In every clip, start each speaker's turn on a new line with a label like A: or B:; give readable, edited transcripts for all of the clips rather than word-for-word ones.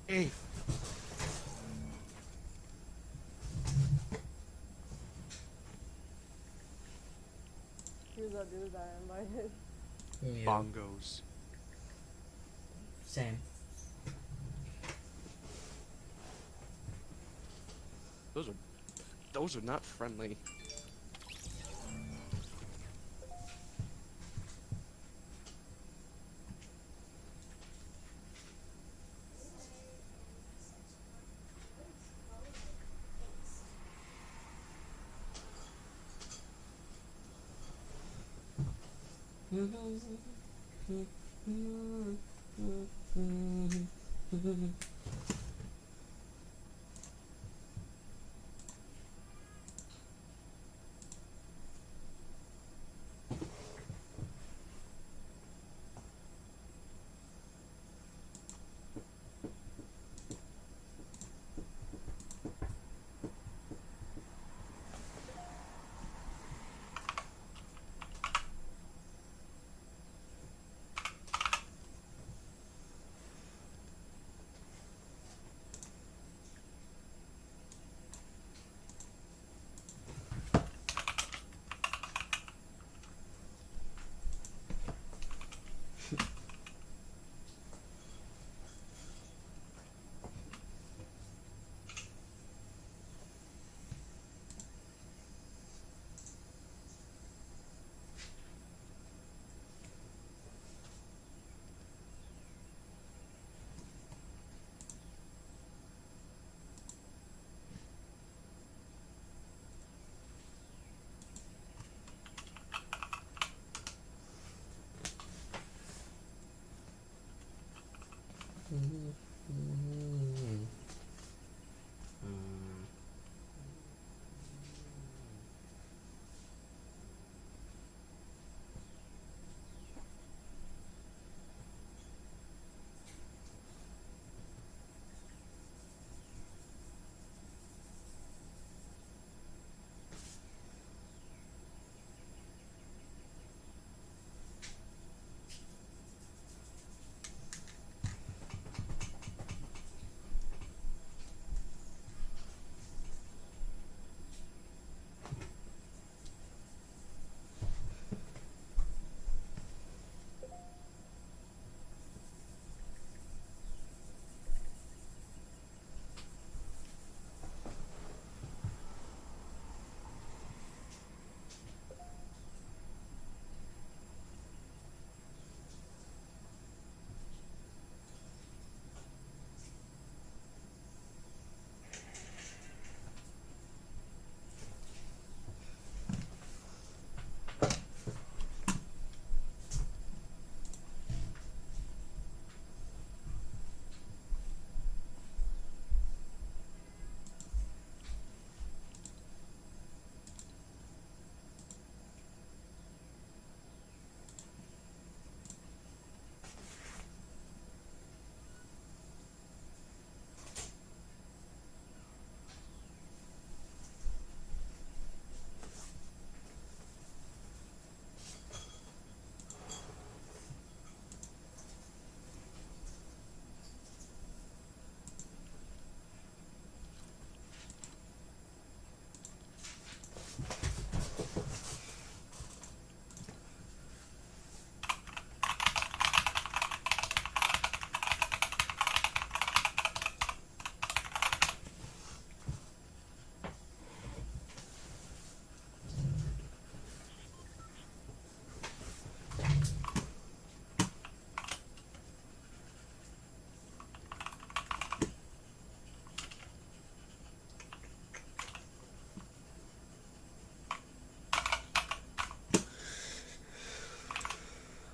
A: Hey.
B: Who's that dude that I invited?
C: You.
A: Bongos.
C: Same.
A: Those are not friendly.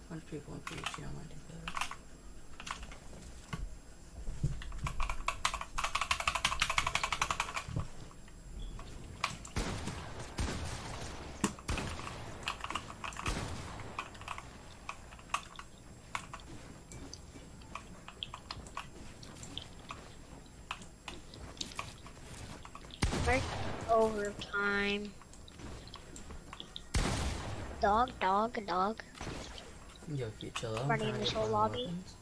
C: Bunch of people in PhD online together.
D: Break overtime. Dog, dog, dog.
C: Yo, if you chill out, I'm
D: Running
C: trying
D: in
C: to
D: this
C: get
D: whole
C: fun
D: lobby.
C: weapons.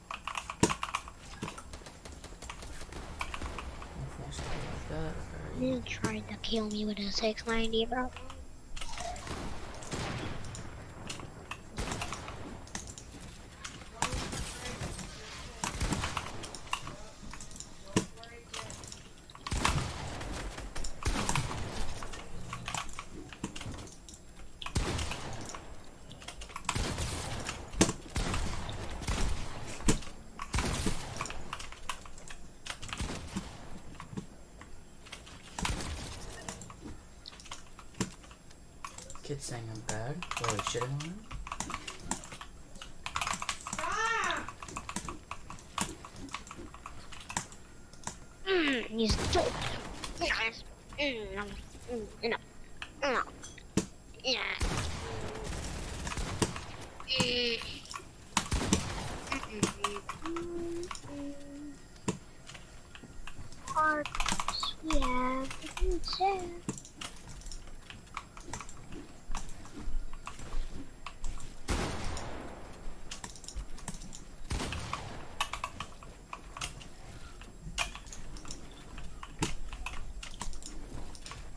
D: He tried to kill me with a 690, bro.
C: Kids saying I'm bad. Really shitting on him.
D: He's so nice. Yeah. Hearts, yeah,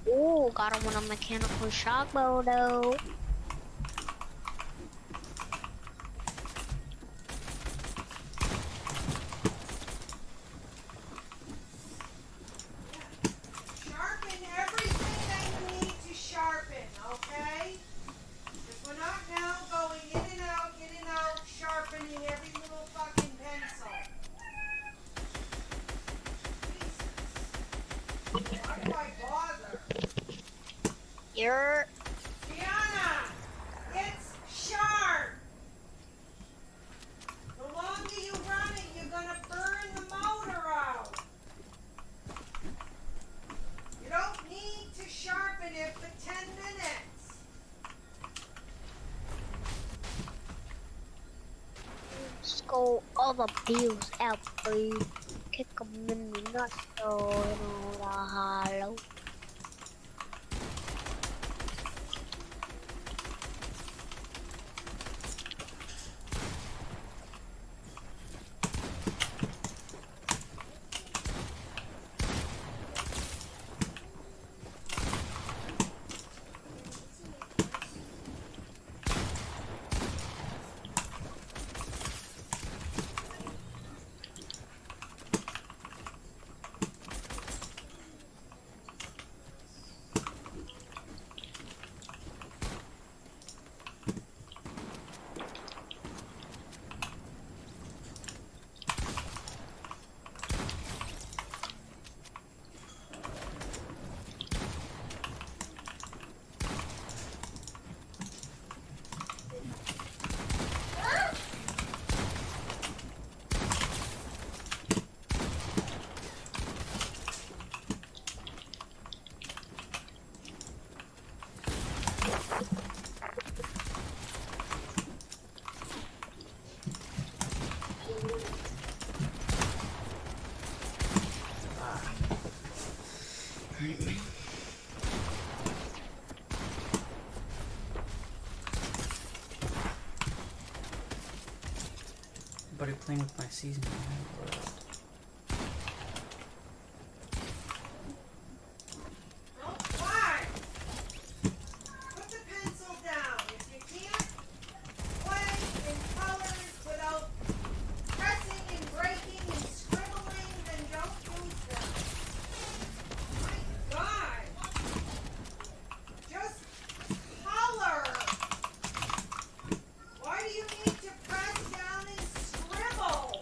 D: Ooh, got him with a mechanical shock bow though.
A: Sharpen everything that you need to sharpen, okay? Because we're not now going in and out, sharpening every little fucking pencil. Jesus. Why do I bother?
D: You're
A: Gianna, it's sharp. The longer you run it, you're gonna burn the motor out. You don't need to sharpen it for 10 minutes.
D: skull all the bills out, please. Kick 'em in the nuts, so you know the hollow.
C: Everybody playing with my season.
A: Don't fly. Put the pencil down. If you can't play in colors without pressing and breaking and scribbling, then don't use them. My God. Just color. Why do you need to press down and scribble?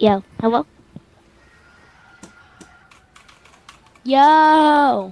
D: Yo, hello? Yo!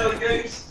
E: Little goose.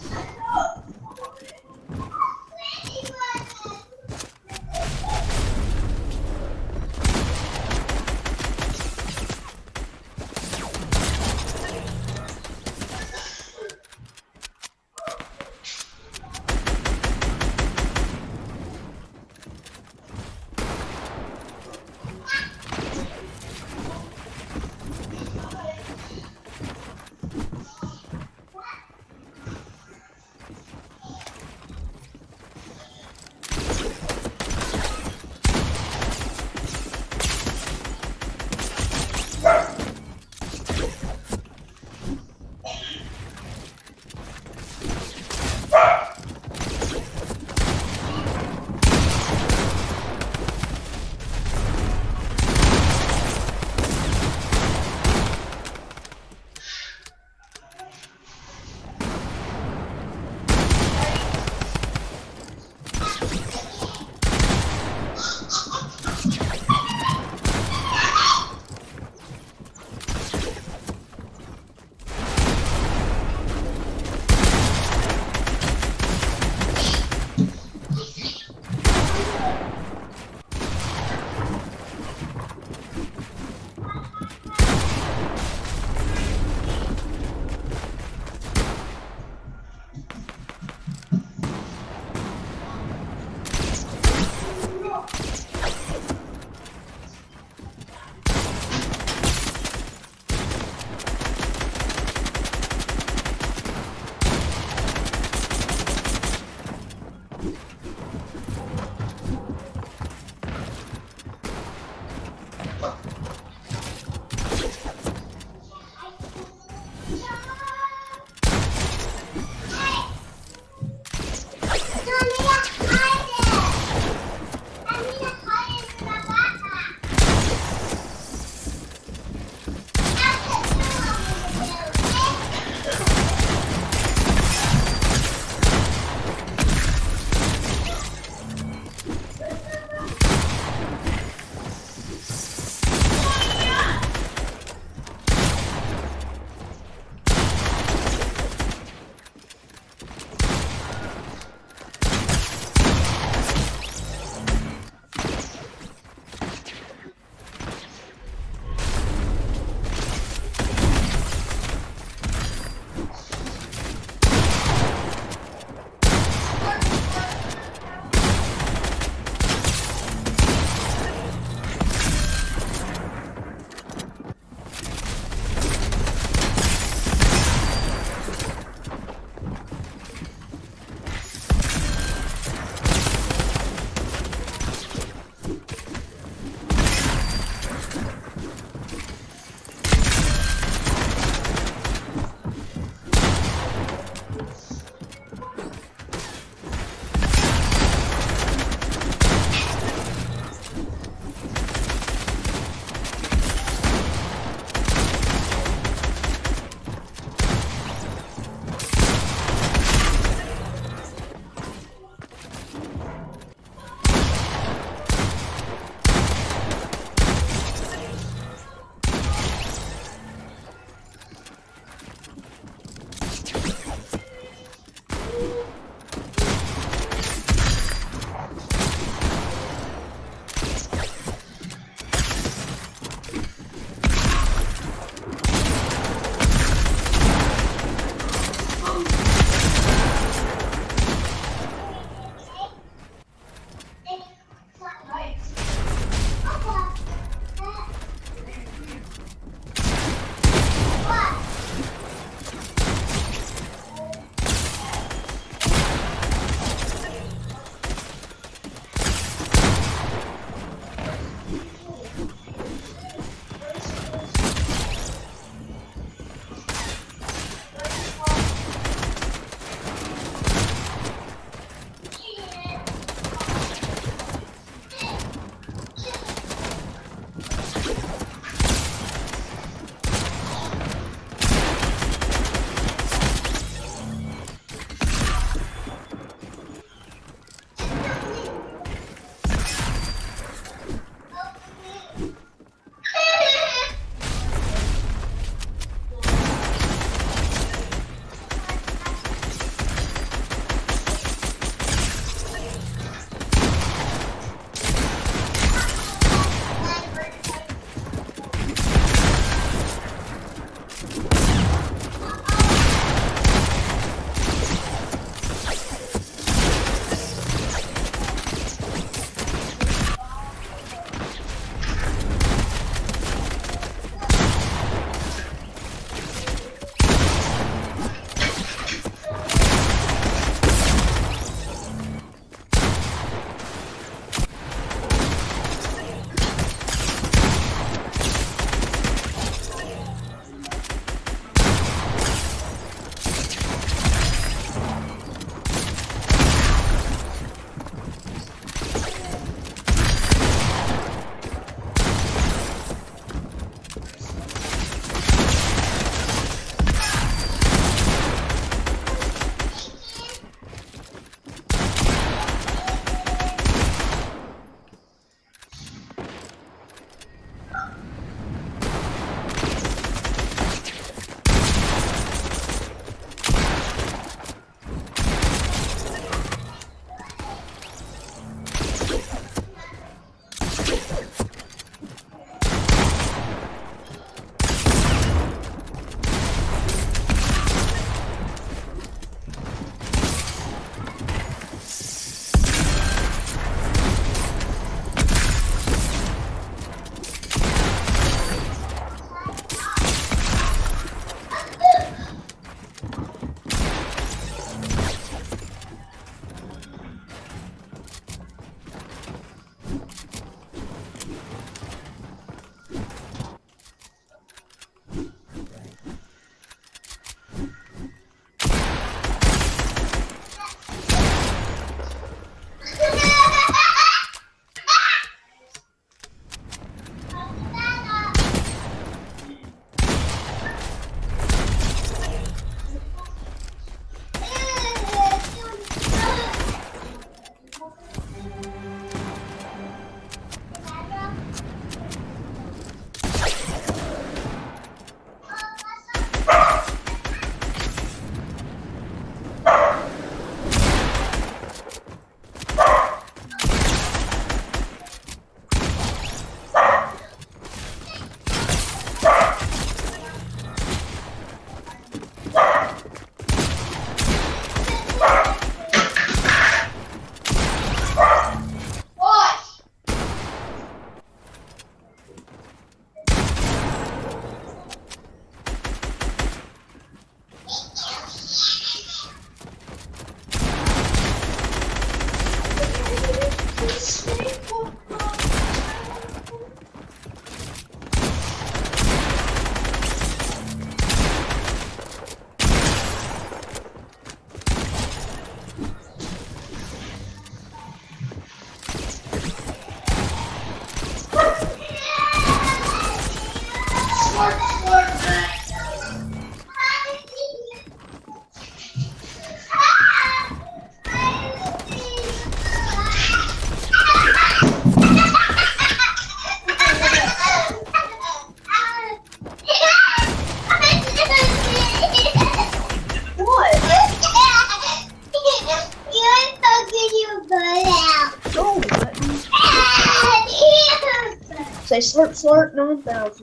E: slurp slurp 9000.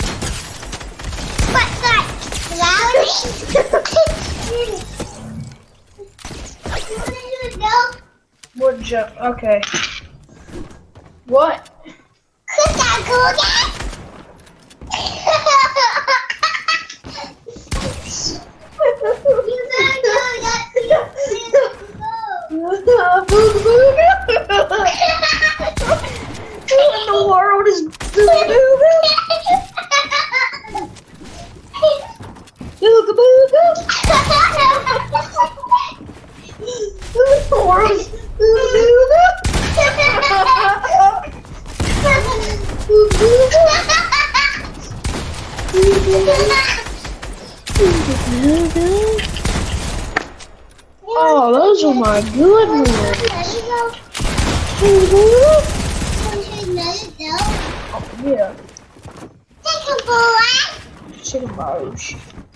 D: What's that?
E: Wood jump. Okay. What? Who in the world is Booga Booga? Who in the world is Booga? Oh, those are my good ones. Oh, yeah. Chicken balls.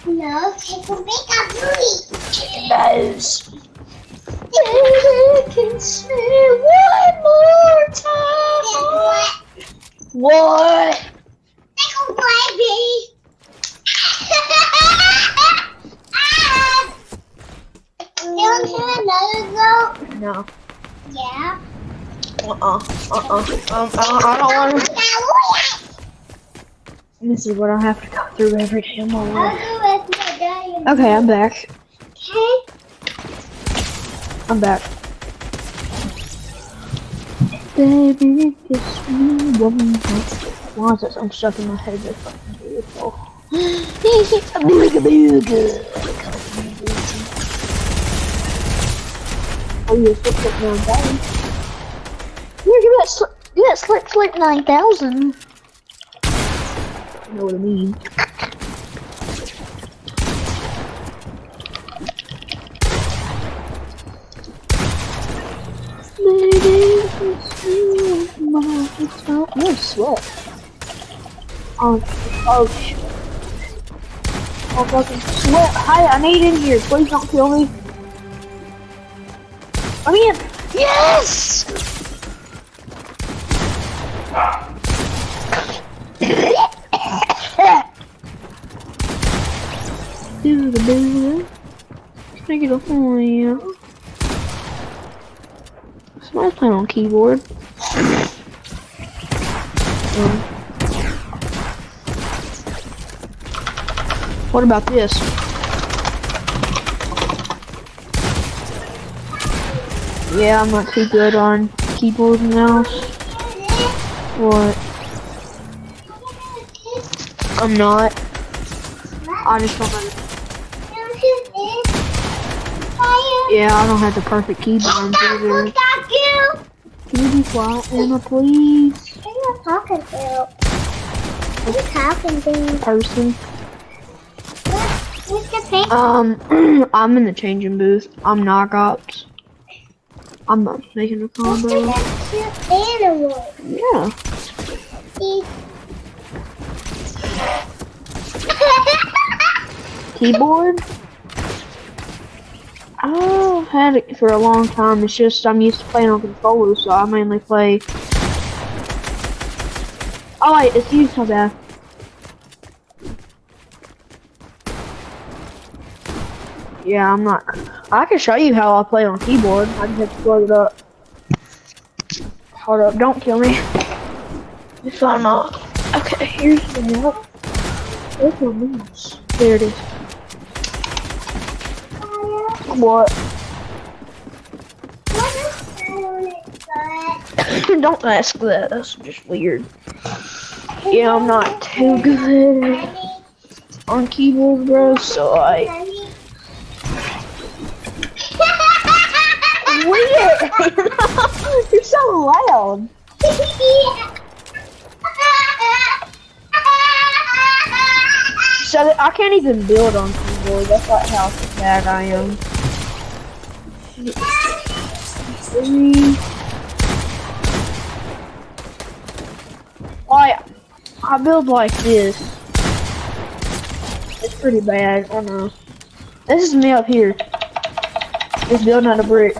D: No, take a big booty.
E: Chicken balls. I can smell one more time. What?
D: Take a baby. You want to another go?
E: No.
D: Yeah.
E: I don't want to. This is what I have to go through every day of my
D: I'll
E: life.
D: go with my daddy.
E: Okay, I'm back.
D: Okay.
E: I'm back. Baby, kiss me one more. Why is that song stuck in my head? That's fucking beautiful. Oh, you slipped up 9,000. You got slip 9,000. You know what I mean. I'm sweat. Oh shit. Oh fucking sweat. Hi, I need in here. Please don't kill me. I'm in. Yes! Take it off on you. Somebody's playing on keyboard. What about this? Yeah, I'm not too good on keyboard and mouse. What? I'm not. I just don't know. Yeah, I don't have the perfect keyboard either. Can you be quiet, Emma, please?
D: Who are you talking to? Who are you talking to?
E: Person.
D: What's the picture?
E: I'm in the changing booth. I'm Knock Ops. I'm not making a
D: What's
E: combo.
D: the cute animal?
E: Yeah. Keyboard? I've had it for a long time. It's just I'm used to playing on controller, so I mainly play. Oh wait, it's used so bad. Yeah, I'm not. I can show you how I play on keyboard. I just have to plug it up. Hold up, don't kill me. If I'm not. Okay, here's the help. Where's my mouse? There it is. What? Don't ask that. That's just weird. Yeah, I'm not too good on keyboard, bro. So weird. You're so loud. So I can't even build on keyboard. That's like how bad I am. 3. I build like this. It's pretty bad. I know. This is me up here. Just building out of bricks.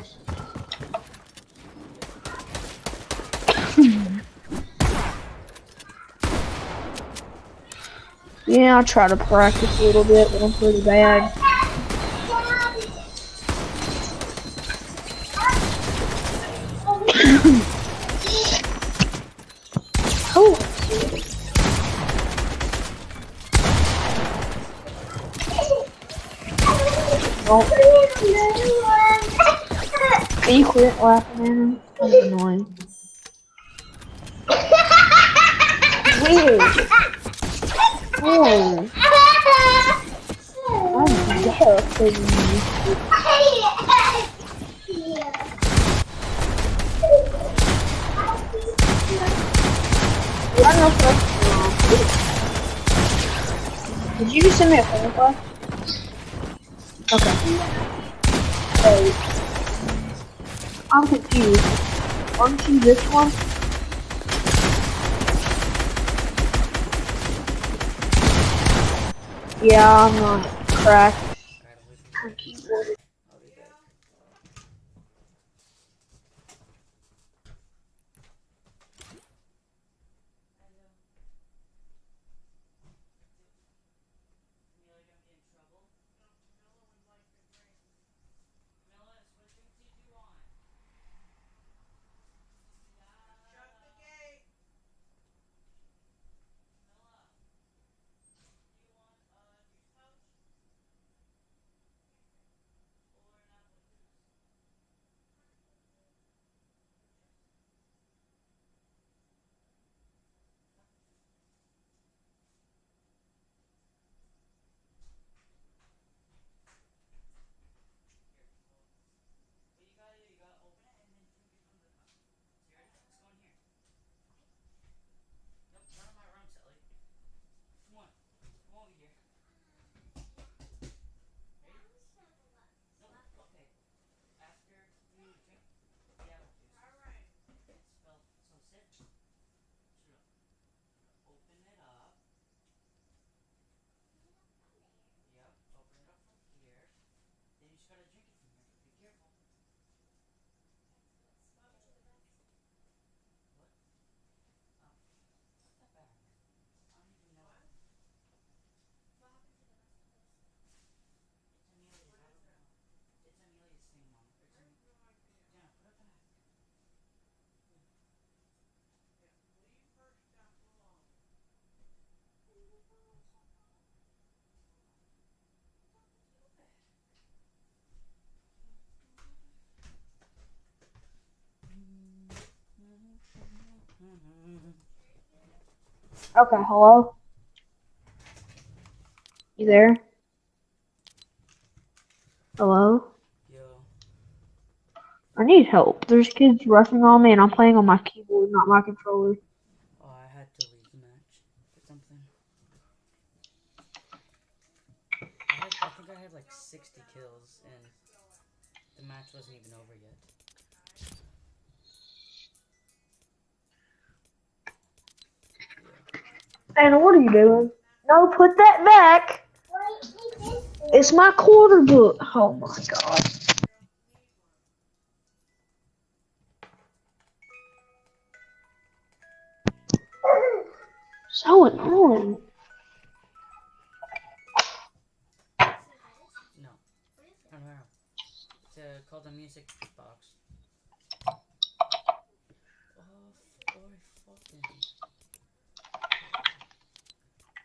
E: Yeah, I try to practice a little bit, but I'm pretty bad. Oh. Oh. Can you quit laughing at him? That's annoying. Weird. Oh. I'm definitely. I don't know if that's. Did you just send me a phone request? Okay. Wait. I'm confused. Aren't you this one? Yeah, I'm not cracked.
C: Alright, I'm leaving. I'll be back.
A: Shut the gate.
C: Nope, none of my room, Sally. Come on. Come over here. Ready? Nope, okay. After you drink the apple juice,
A: All right.
C: it's spelled, so sit. Open it up. Yep, open it up from here. Then you just gotta drink it from here, but be careful. What? Oh, not that bad. I don't even know. It's Amelia's, I don't know. It's Amelia's thing, Mom. It's Jenna, put it back.
A: Leave her stuff alone.
E: Okay, hello? You there? Hello?
C: Yo.
E: I need help. There's kids rushing on me and I'm playing on my keyboard, not my controller.
C: Oh, I had to leave the match for something. I think I had like 60 kills and the match wasn't even over yet.
E: Anna, what are you doing? No, put that back. It's my quarter book. Oh my god. So annoying.
C: No. I don't know. It's called a music box. Oh, boy, fucking.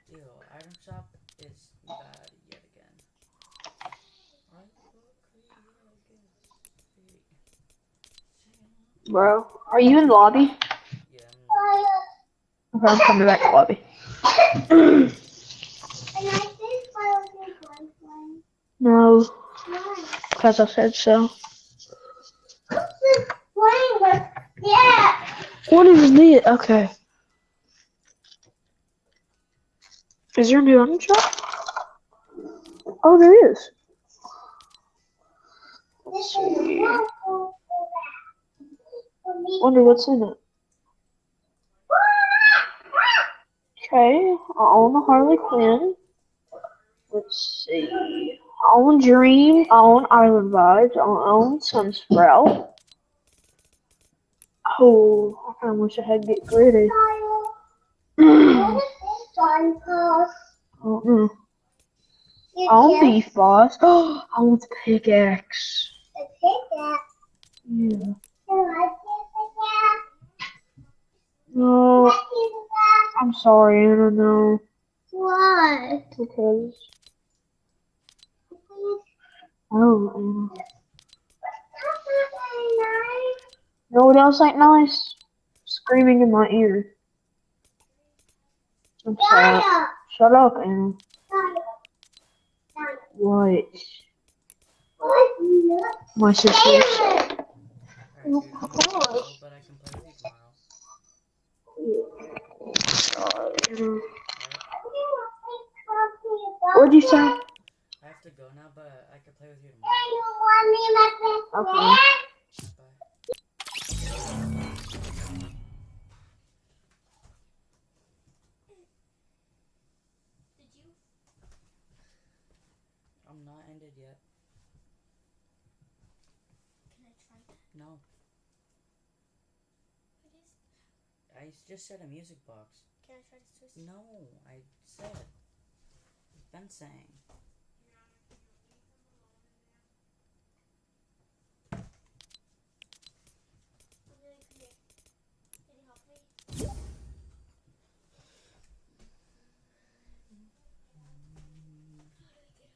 C: Ew, item shop is bad yet again.
E: Bro, are you in the lobby?
C: Yeah,
E: Okay, I'm coming back to the lobby. No, because I said so. What is this? Okay. Is there a new item shop? Oh, there is. Let's see. Wonder what's in it. Okay, I own the Harley Quinn. Let's see. I own Dream. I own Island Vibes. I own Sunsprout. Oh, I kind of wish I had Get Gritty. don't know. I want beef, boss. Oh, I want the pickaxe. Yeah. No, I'm sorry, Anna, no.
D: What?
E: Because. Oh, Anna. You know what else ain't nice? Screaming in my ear. I'm sorry. Shut up, Anna. What? My sister.
C: Alright, dude, I'm gonna go, but I can play with you tomorrow.
E: Sorry, Anna.
C: Alright?
E: What'd you say?
C: I have to go now, but I can play with you tomorrow.
E: Okay.
C: Bye. I'm not ended yet. No. I just said a music box.
D: Can I try to twist?
C: No, I said. I've been saying.
D: Can you help me? Let's grab this.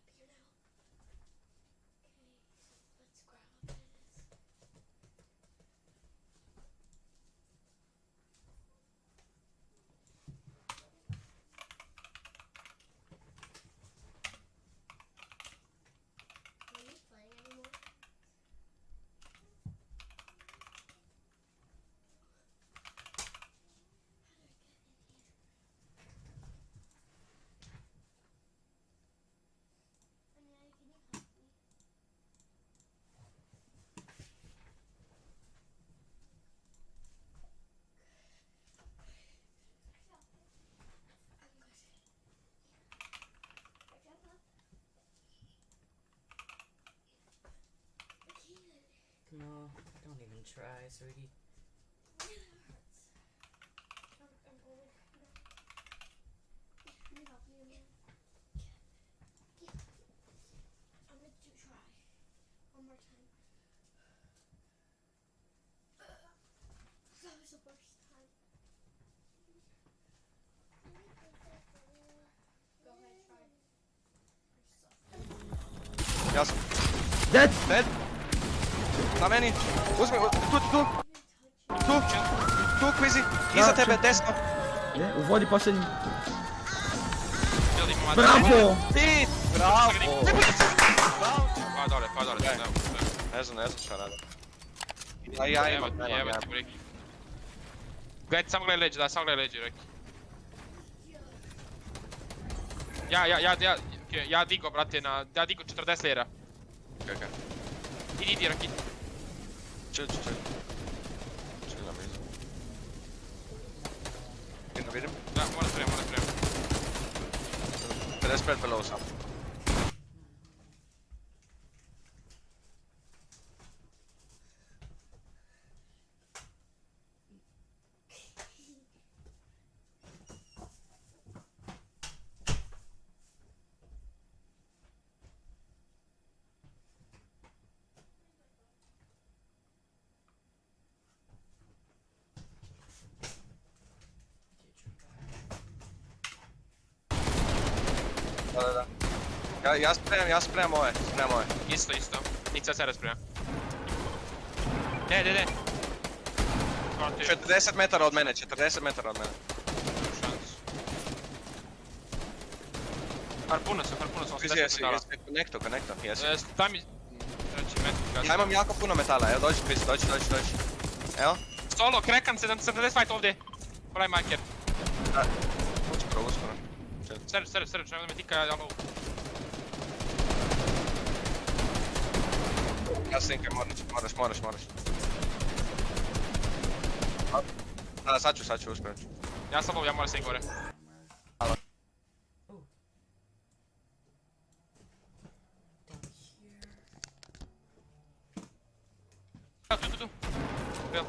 D: Are you playing anymore? Amelia, can you help me?
C: No, don't even try, sweetie.
D: I'm going. Can you help me, Amelia? I'm going to try. One more time. That was the first time. Go ahead, try.
F: Yes.
G: Dead!
F: Dead. Na meni. Uzmi, tu, Quizy. Iza tebe, desno.
G: Je, u vodi posljednji.
H: Ljudi, ima
G: Bravo!
F: Ti, bravo.
H: Pa dole,
F: Ne znam šta radi. Ja imam.
H: Jebati mu Riki. Gledaj, samo gledaj leđe, samo gledaj leđe, Riki. Ja digo, brate, ja digo 40 lira.
F: Okej.
H: Idi, Riki.
F: Chill. Chill na blizu. Vidim, vidim.
H: Da, mora spremam.
F: 55 below sam. Da. Ja spremam ove.
H: Isto. Nik sad sebe spremam. Ne.
F: 40 metara od mene.
H: Šansu. Harpuno sam, 80 metala.
F: Connecto, jesi.
H: Daj mi... Znači, metar.
F: Ja imam jako puno metala, evo dođi Quizy, dođi. Evo.
H: Solo, krekan, 70 fight ovdje. Kolaj majker.
F: Uskoro.
H: Sreć, nemoj da me tika, ja low.
F: Ja sinkaj, moraš. Da, sad ću uspjeti.
H: Ja sam low, ja moram sink gore. Tu. Bil.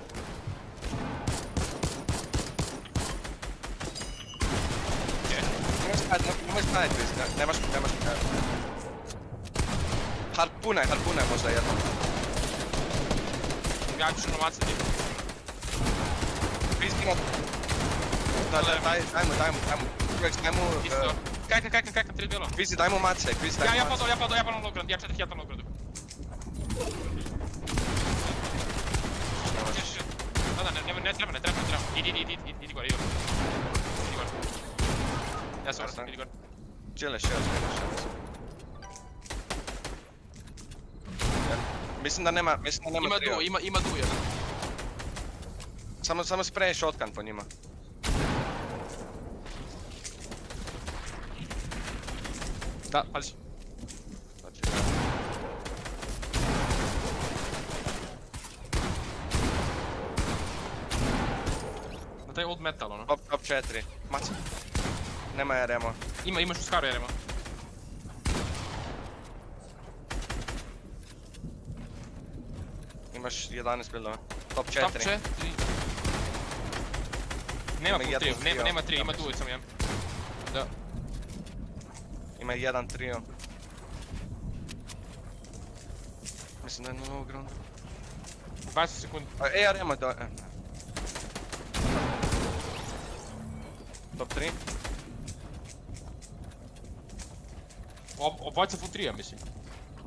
F: Okej. Nemoj staviti, nemaš. Harpunaj možda jednom.
H: Ja ću namacati.
F: Prispimo. Daj mu. Uvijek daj mu...
H: Isto. Kajkam, 3 bilo.
F: Kvizi, daj mu mace,
H: Ja padao na logrand, ja 4000 na lograndu. Da, ne treba. Idi gore. Ja sam vratan, idi gore.
F: Čileš. Mislim da nema trio.
H: Ima du jedan.
F: Samo spray shotgun po njima.
H: Da, pazi. Na taj old metal, ono.
F: Top 4. Maca. Nema RM-a.
H: Imaš u skaru jerema.
F: Imaš 11 buildova. Top 4.
H: Top 4. Nema
F: Ima
H: full
F: jedan
H: trio,
F: trio.
H: nema trio, ima duet samo jedan. Da.
F: Ima jedan trio. Mislim da je na low ground.
H: 20 sekundi.
F: RM-a da... Top 3.
H: Obojica full trio, mislim.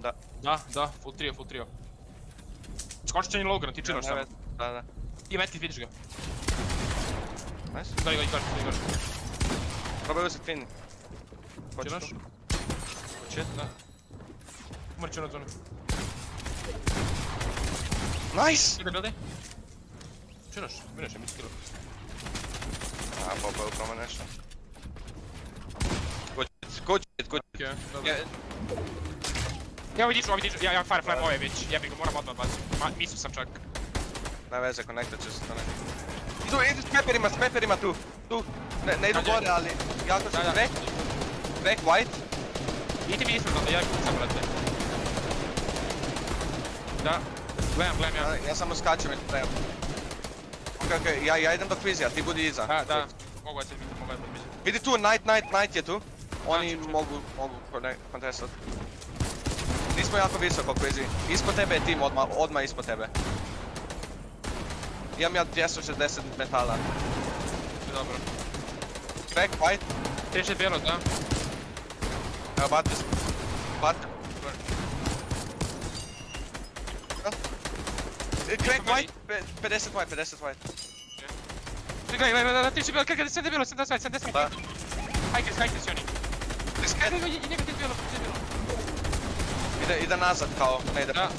F: Da.
H: Da, full trio. Skočit će ni low ground, ti činaš samo.
F: Da.
H: Ti medkit, vidiš ga.
F: Nice.
H: Da, igor.
F: Probaj uzeti fin.
H: Činaš?
F: Počet?
H: Da. Umar će na zonu.
F: Nice!
H: Ide buildaj. Činaš? Mineš je, mi skillo.
F: Popao upravo nešto. Good shit.
H: Okej, dobro. Ja vidiš, ja fire ove već, jebi ga, moram odmah baciti. Mislio sam čak.
F: Ne veze, connectat će se to ne. Idu s peperima tu. Ne idu gore, ali jako su crack, white.
H: Idi mi ispred, ja kucam, brate. Da, gledam ja.
F: Ja samo skačem i spremam. Okej, ja idem do Quizija, ti budi iza.
H: Da, mogu ja tebi,
F: Vidi tu, Knight je tu. Oni mogu kontestat. Nismo jako visoko, Quizi. Ispod tebe je tim, odmah ispod tebe. Imam ja 260 metala.
H: Dobro.
F: Crack, white.
H: 30 bijelo, da.
F: Evo, bate. Crack, white. 50 white.
H: Gledaj, 30 bijelo, kakaj, 70 bijelo, 70.
F: Da.
H: Hajke si oni. Ide 30 bijelo.
F: Ide nazad kao, ne ide.
H: Da.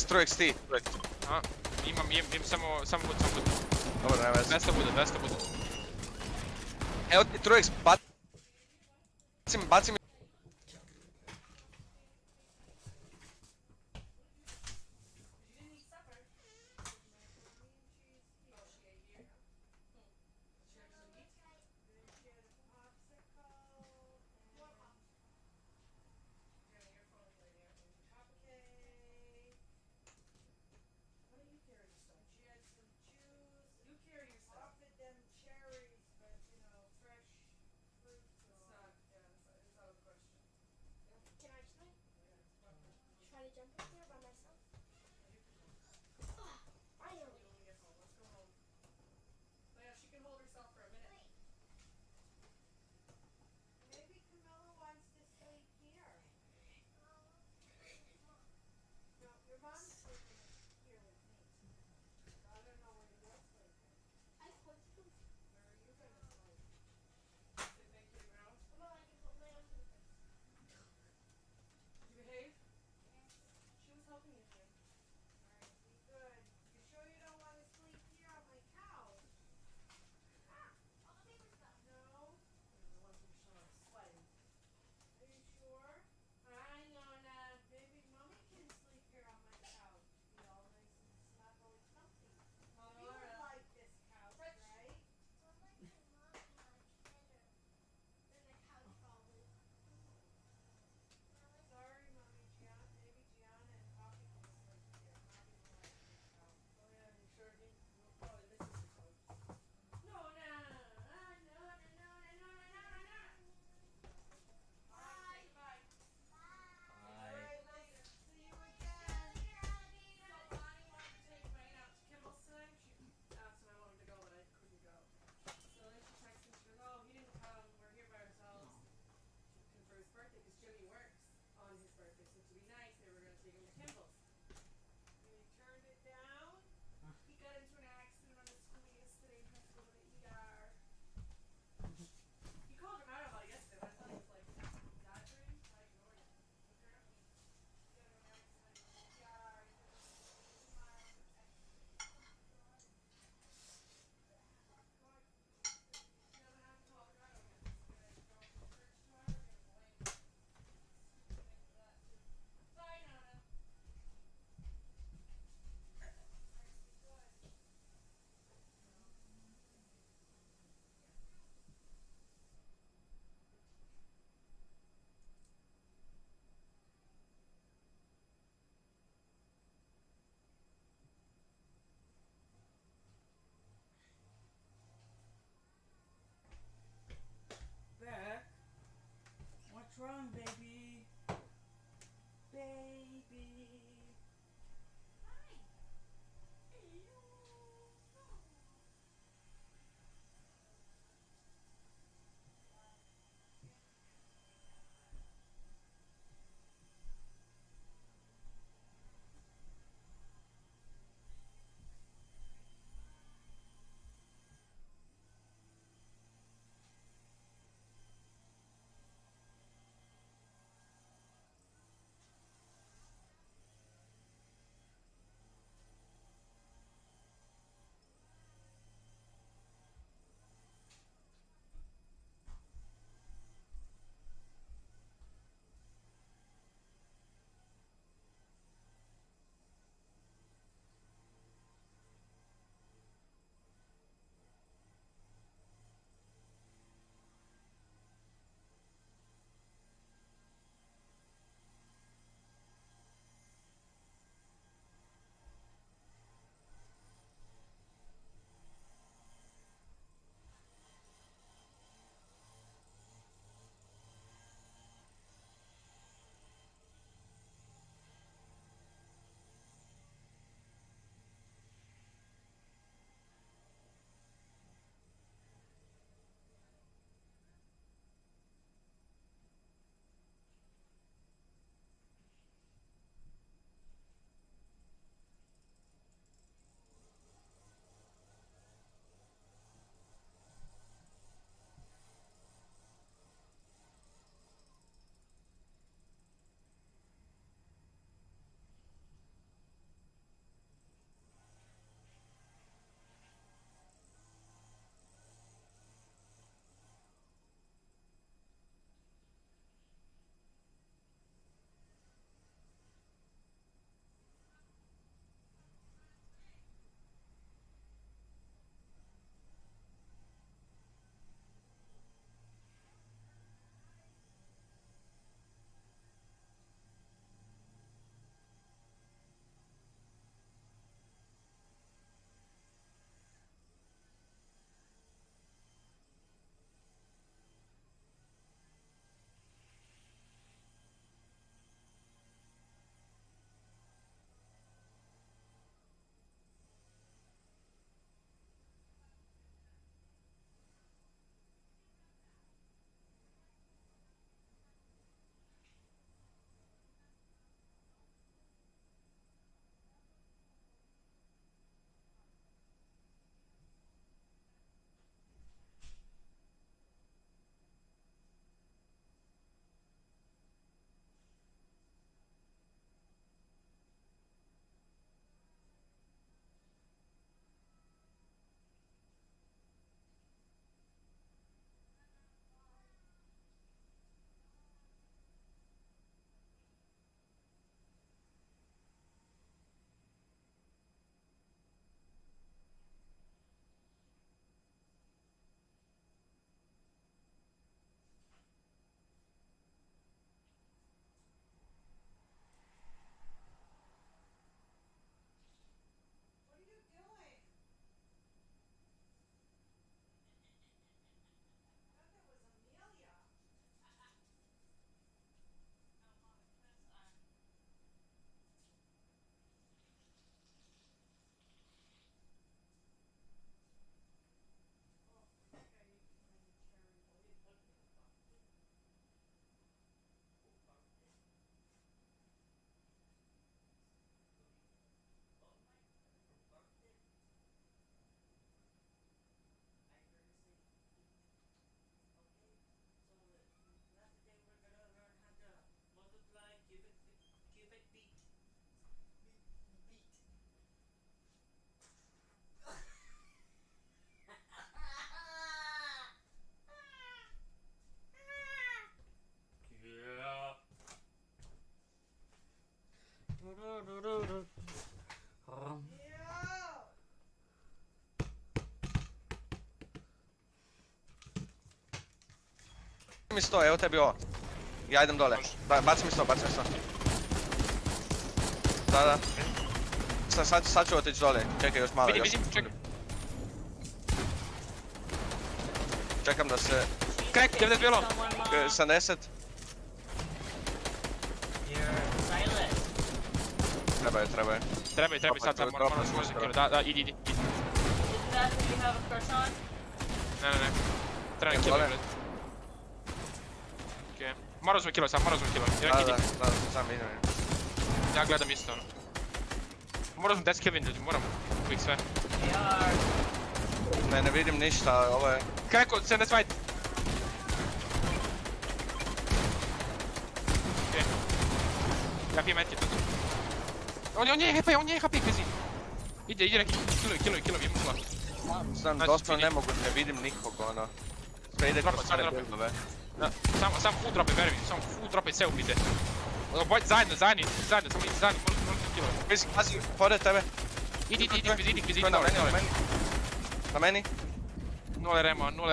F: Trojek ti.
H: Imam samo bud.
F: Dobro, ne veze.
H: 200 bude.
F: Evo ti trojek, bacim mi. Mi 100, evo tebi ovo. Ja idem dole. Baci mi 100, baci mi 100. Da. Sad ću otići dole, čekaj još malo.
H: Vidim, čekaj.
F: Čekam da se...
H: Crack, 90 bilo.
F: 70. Trebaju.
H: Trebaj sad, moram se kilo. Da, idi. Ne. Treba ne kilo, bret. Okej. Morao sam kilo.
F: Da, sam vidim.
H: Ja gledam isto ono. Morao sam 10 kill win ljudi, moram. Uvijek sve.
F: Ne vidim ništa, ovo je...
H: Crack, 70 fight. Okej. Ja pijem medkit. On je HP, kvizi. Ide neki, kilovi, je mukla.
F: Znam, doslovno ne mogu, ne vidim nikog, ono. Sve ide kroz sve buildove.
H: Sam full drope, veruj mi, samo full drope i sve ubite. Zajedno, samo idi zajedno, moram kilo.
F: Pazi, pored tebe.
H: Idi, kvizi,
F: To je na meni.
H: 0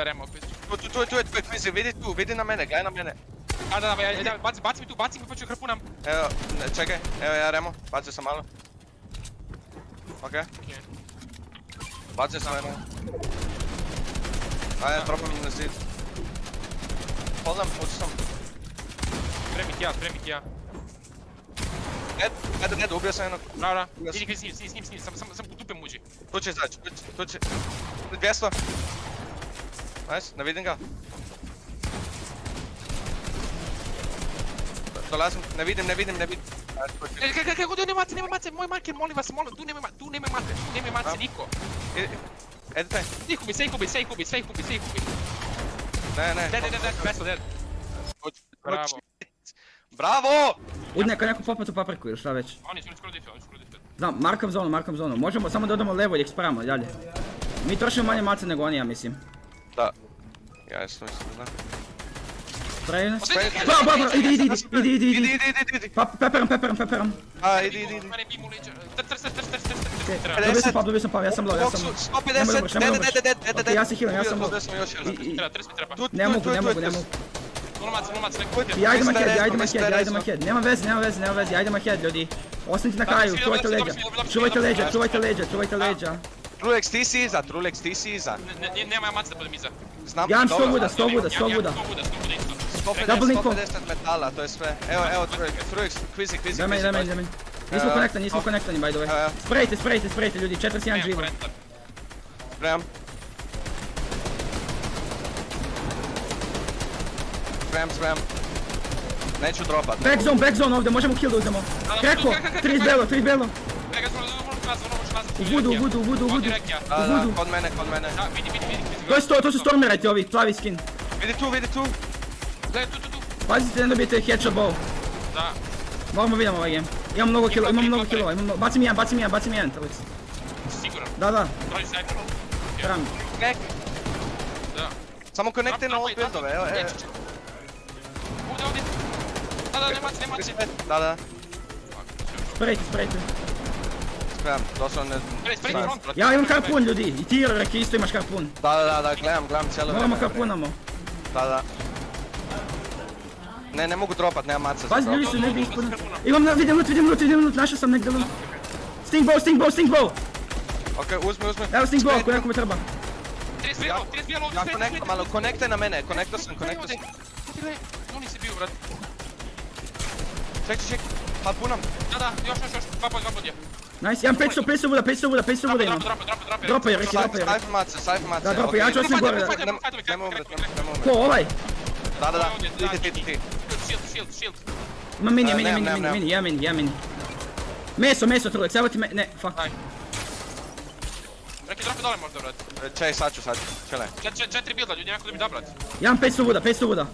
H: remo, kvizi.
F: Tu je Kvizi, vidi na mene, gledaj na mene.
H: Da, baci mi tu, pa ću harpunam.
F: Evo, čekaj, evo ja Remo, bacio sam malo. Okej. Bacio sam Remo. Ajde, tropam na zid. Holdam, uči sam.
H: Spremit ja.
F: Ed, ubio sam jednog.
H: Bravo, idi kvizi s njim, sam u dupe muđi.
F: Tu će izaći, tu će. 200. Nice, ne vidim ga. Dolazim, ne vidim.
H: Kako nema mace, moj marker, molim vas, tu nema mace, niko.
F: Edite.
H: Sve ih ubi.
F: Ne.
H: Dead. Bravo.
F: Bravo!
G: Udi neko popa tu papriku ili šta već.
H: Oni su skoro dife.
G: Znam, markom zonu. Možemo samo da odemo levo i eksparamo dalje. Mi trošimo manje mace nego oni, ja mislim.
F: Da. Ja isto mislim da.
G: Spraju nas.
F: Spraju.
G: Idi. Peperam.
F: A, idi.
H: Mene bi mu leđa. Trs.
G: Dobio sam pav, ja sam low.
F: 150,
G: Ok, ja se healam, ja sam low.
F: Dobio sam još jedan.
H: Trs mi treba.
G: Ne mogu.
H: Nula mace, neko.
G: Ja idem ahead. Nema veze, ja idem ahead, ljudi. Ostanite na kraju, čuvajte leđa.
F: Trulex, ti si iza.
H: Nema mace da budem iza.
F: Znam,
G: Ja imam
F: dobro.
G: 100 vuda.
F: 150 metala, to je sve. Evo, Trulex, Kvizi.
G: Daj meni. Nismo konektani, by the way. Sprejte, ljudi, 41 živo.
F: Spremam. Neću dropat.
G: Back zone ovdje, možemo kill da uzmemo. Kreko, 30 belo. U vudu.
F: Da, kod mene.
H: Da, vidi.
G: To su stormerajte ovi, plavi skin.
F: Vidi tu.
H: Gledaj, tu.
G: Pazite da ne dobijete headshot bow.
H: Da.
G: Moramo vidimo ovaj game. Imam mnogo killova. Bacim jedan, Alex.
H: Siguran.
G: Da.
H: Broj sajt.
G: Trebam.
H: Da.
F: Samo konekte na old buildove, evo.
H: Ovdje. Da, nema mace.
F: Da.
G: Sprejte.
F: Spremam, doslovno ne...
H: Sprejte front.
G: Ja imam karpun, ljudi. I ti Reki isto imaš karpun.
F: Da, gledam cijelo vreme.
G: Moramo karpunamo.
F: Da. Ne mogu dropat, nema maca za
G: Pazi,
F: drop.
G: ljudi su ne bi ispuno. Vidim loot, našao sam negdje loot. Stingbow.
F: Okej, uzmi.
G: Evo stingbow, koliko mi treba.
H: 30 bijelo,
F: Ja konektam, ali konektaj na mene, konekto sam.
H: Oni si bio, brat.
F: Ček, harpunam.
H: Da, još, dva bod je.
G: Nice, imam 500 vuda imam. Dropaj, Reki.
F: Sajf mace.
G: Da, dropaj, ja ću osim gore.
F: Nemo umret.
G: Ko, ovaj?
F: Da, ti.
H: Shield.
G: Ima mini. Meso, Trulex, evo ti ne, fuck.
H: Reki, dropi dole možda, brat.
F: Čej, sad ću, čele.
H: 4 builda, ljudi, nekako da mi da, brat.
G: Ja imam 500 vuda.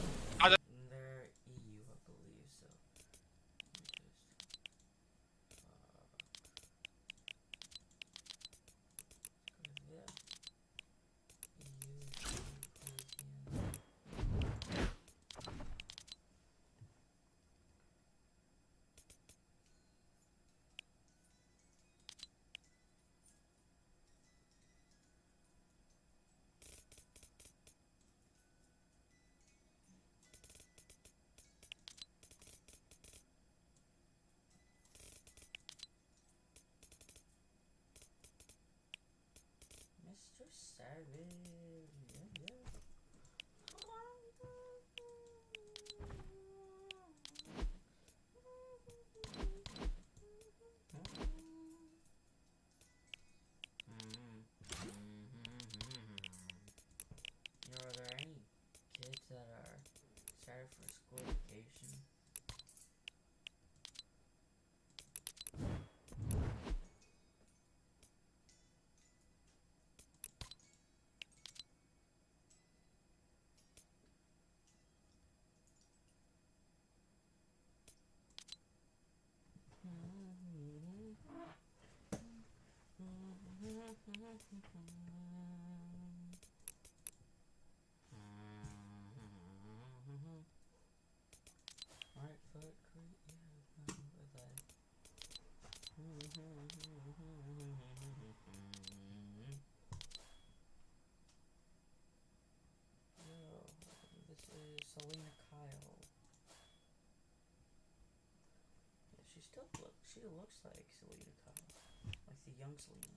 C: savage. Yeah, yeah. You know, are there any kids that are excited for school vacation? Right foot creep, yeah, with that. Yo, this is Selena Kyle. Yeah, she looks like Selena Kyle, like the young Selena.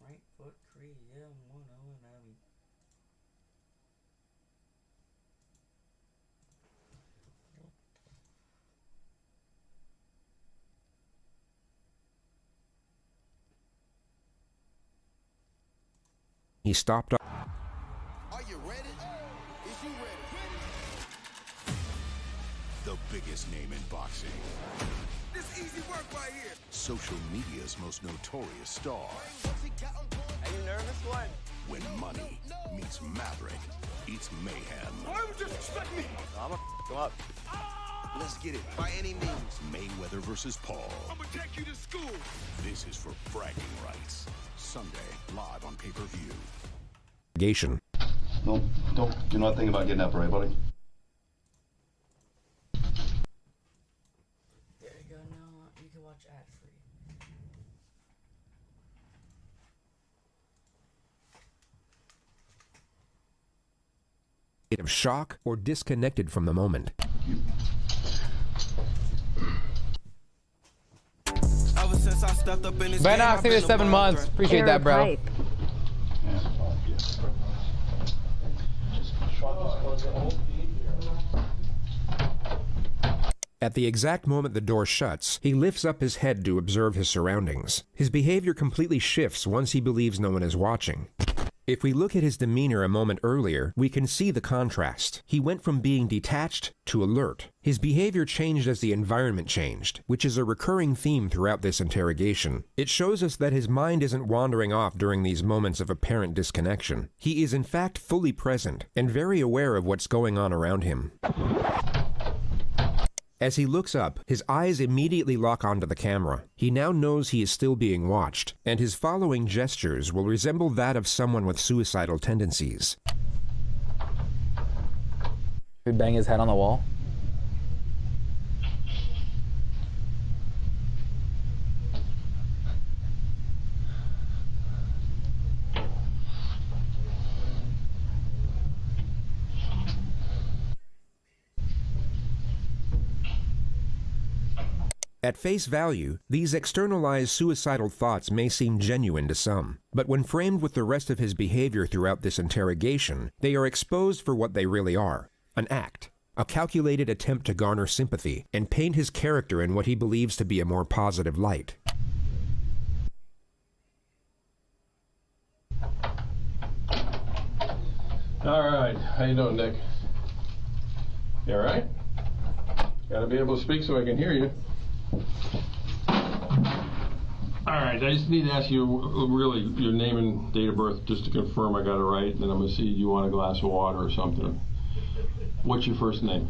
C: Right foot creep, yeah, one and Abby.
I: He stopped up.
J: Are you ready? Is you ready? The biggest name in boxing. This easy work right here. Social media's most notorious star.
F: Are you nervous? What?
J: When money meets Maverick, it's mayhem.
F: Why would you expect me? I'm gonna come up.
J: Let's get it by any means. Mayweather versus Paul.
F: I'm gonna take you to school.
J: This is for bragging rights. Sunday, live on pay-per-view.
K: No, you're not thinking about getting up, right, buddy?
C: There you go, now you can watch ad-free.
I: Of shock or disconnected from the moment.
J: Ever since I stepped up in this
L: Ben Ox, thank you for 7 months. Appreciate that, bro.
I: At the exact moment the door shuts, he lifts up his head to observe his surroundings. His behavior completely shifts once he believes no one is watching. If we look at his demeanor a moment earlier, we can see the contrast. He went from being detached to alert. His behavior changed as the environment changed, which is a recurring theme throughout this interrogation. It shows us that his mind isn't wandering off during these moments of apparent disconnection. He is in fact fully present and very aware of what's going on around him. As he looks up, his eyes immediately lock onto the camera. He now knows he is still being watched, and his following gestures will resemble that of someone with suicidal tendencies.
L: He'd bang his head on the wall.
I: At face value, these externalized suicidal thoughts may seem genuine to some, but when framed with the rest of his behavior throughout this interrogation, they are exposed for what they really are: an act, a calculated attempt to garner sympathy and paint his character in what he believes to be a more positive light.
K: All right, how you doing, Nick? You all right?
M: Gotta be able to speak so I can hear you. Alright, I just need to ask you really your name and date of birth just to confirm I got it right, and then I'm gonna see you want a glass of water or something. What's your first name?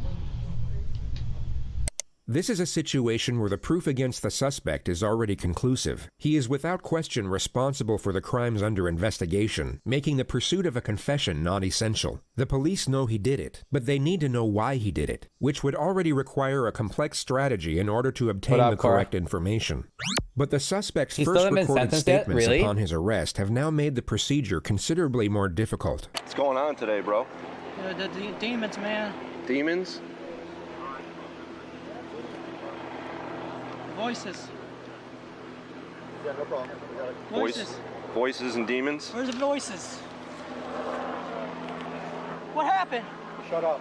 I: This is a situation where the proof against the suspect is already conclusive. He is without question responsible for the crimes under investigation, making the pursuit of a confession not essential. The police know he did it, but they need to know why he did it, which would already require a complex strategy in order to obtain the correct information. But the suspect's first recorded statements upon his arrest have now made the procedure considerably more difficult.
K: What's going on today, bro?
N: The demons, man.
K: Demons?
N: Voices.
K: Yeah, no problem.
N: Voices.
K: Voices and demons?
N: Where's the voices? What happened?
K: Shut up.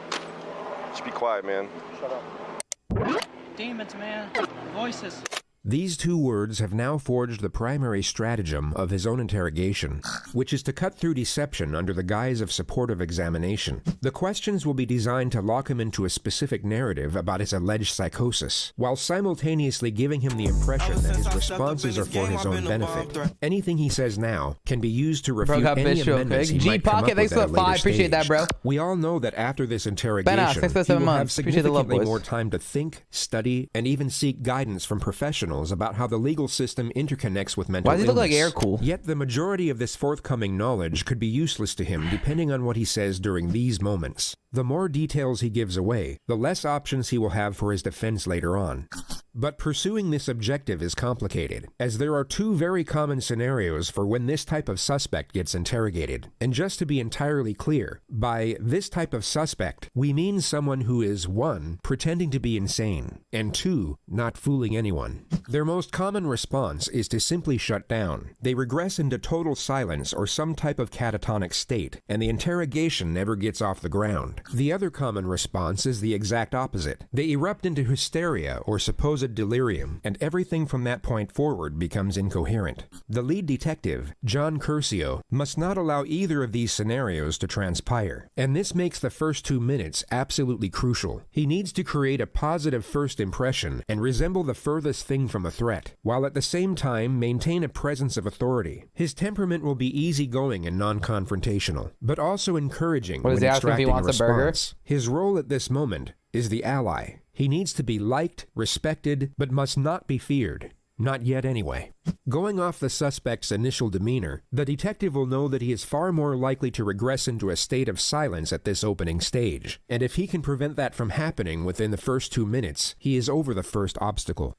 K: Just be quiet, man. Shut up.
N: Demons, man. Voices.
I: These two words have now forged the primary stratagem of his own interrogation, which is to cut through deception under the guise of supportive examination. The questions will be designed to lock him into a specific narrative about his alleged psychosis, while simultaneously giving him the impression that his responses are for his own benefit. Anything he says now can be used to refute any amendments he might come up with at a later stage.
L: Appreciate that, bro.
I: We all know that after this interrogation, he will have significantly more time to think, study, and even seek guidance from professionals about how the legal system interconnects with mental illness.
L: Why does he look like air cool?
I: Yet the majority of this forthcoming knowledge could be useless to him depending on what he says during these moments. The more details he gives away, the less options he will have for his defense later on. But pursuing this objective is complicated, as there are two very common scenarios for when this type of suspect gets interrogated. And just to be entirely clear, by this type of suspect, we mean someone who is 1. Pretending to be insane, and 2. Not fooling anyone. Their most common response is to simply shut down. They regress into total silence or some type of catatonic state, and the interrogation never gets off the ground. The other common response is the exact opposite. They erupt into hysteria or supposed delirium, and everything from that point forward becomes incoherent. The lead detective, John Curcio, must not allow either of these scenarios to transpire, and this makes the first 2 minutes absolutely crucial. He needs to create a positive first impression and resemble the furthest thing from a threat, while at the same time maintain a presence of authority. His temperament will be easygoing and non-confrontational, but also encouraging when extracting a response. His role at this moment is the ally. He needs to be liked, respected, but must not be feared. Not yet anyway. Going off the suspect's initial demeanor, the detective will know that he is far more likely to regress into a state of silence at this opening stage, and if he can prevent that from happening within the first 2 minutes, he is over the first obstacle.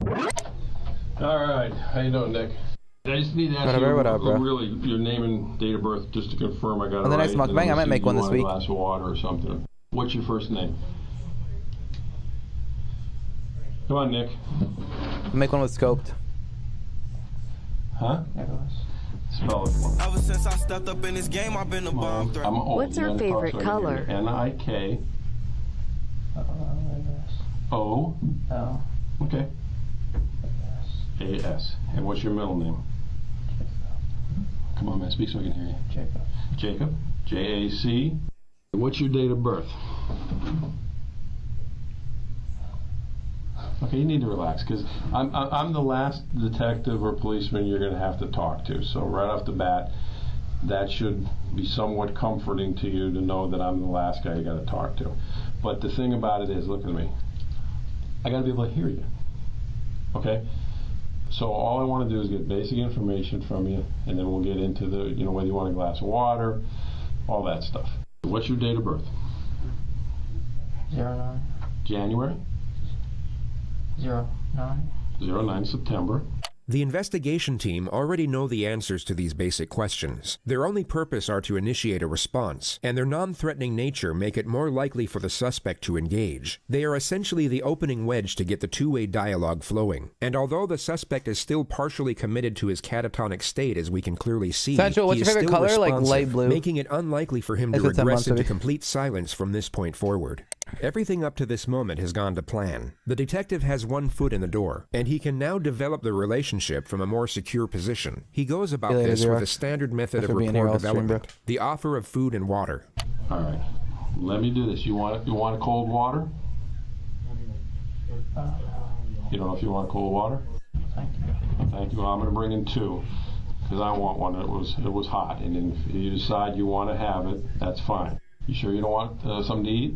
M: Alright, how you doing, Nick? I just need to ask you really your name and date of birth just to confirm I got it right.
L: The next mukbang, I might make one this week.
M: A glass of water or something. What's your first name? Come on, Nick.
L: I'll make one with scoped.
M: Huh? Spell it for me.
O: Ever since I stepped up in this game, I've been a bomb threat.
P: What's her favorite color?
M: N-I-K. O.
N: Oh.
M: Okay. A-S. And what's your middle name? Come on, man, speak so I can hear you.
N: Jacob.
M: Jacob. J-A-C. What's your date of birth? Okay, you need to relax, because I'm the last detective or policeman you're going to have to talk to. So right off the bat, that should be somewhat comforting to you to know that I'm the last guy you got to talk to. But the thing about it is, look at me. I got to be able to hear you. Okay? So all I want to do is get basic information from you, and then we'll get into the, whether you want a glass of water, all that stuff. What's your date of birth?
N: 09.
M: January?
N: 09.
M: 09 September.
I: The investigation team already know the answers to these basic questions. Their only purpose are to initiate a response, and their non-threatening nature make it more likely for the suspect to engage. They are essentially the opening wedge to get the two-way dialogue flowing. And although the suspect is still partially committed to his catatonic state, as we can clearly see,
L: Central, what's
I: he
L: your
I: is
L: favorite
I: still
L: color? Like
I: responsive,
L: light blue.
I: making it unlikely for him to regress into complete silence from this point forward. Everything up to this moment has gone to plan. The detective has one foot in the door, and he can now develop the relationship from a more secure position. He goes about this with a standard method of rapport development, the offer of food and water.
M: All right, let me do this. You want a cold water? You don't know if you want cold water?
N: Thank you.
M: Thank you. Well, I'm going to bring in 2 because I want one. It was hot, and then if you decide you want to have it, that's fine. You sure you don't want something to eat?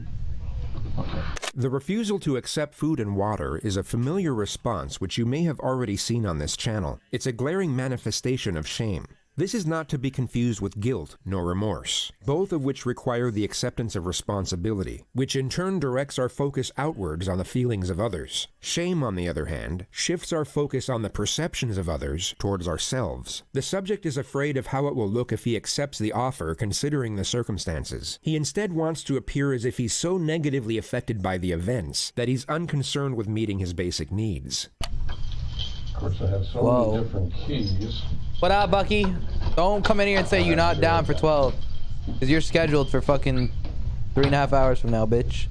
M: Okay.
I: The refusal to accept food and water is a familiar response which you may have already seen on this channel. It's a glaring manifestation of shame. This is not to be confused with guilt nor remorse, both of which require the acceptance of responsibility, which in turn directs our focus outwards on the feelings of others. Shame, on the other hand, shifts our focus on the perceptions of others towards ourselves. The subject is afraid of how it will look if he accepts the offer considering the circumstances. He instead wants to appear as if he's so negatively affected by the events that he's unconcerned with meeting his basic needs.
M: Of course, I have so many different keys.
L: What up, Bucky? Don't come in here and say you're not down for 12. Because you're scheduled for fucking 3.5 hours from now, bitch.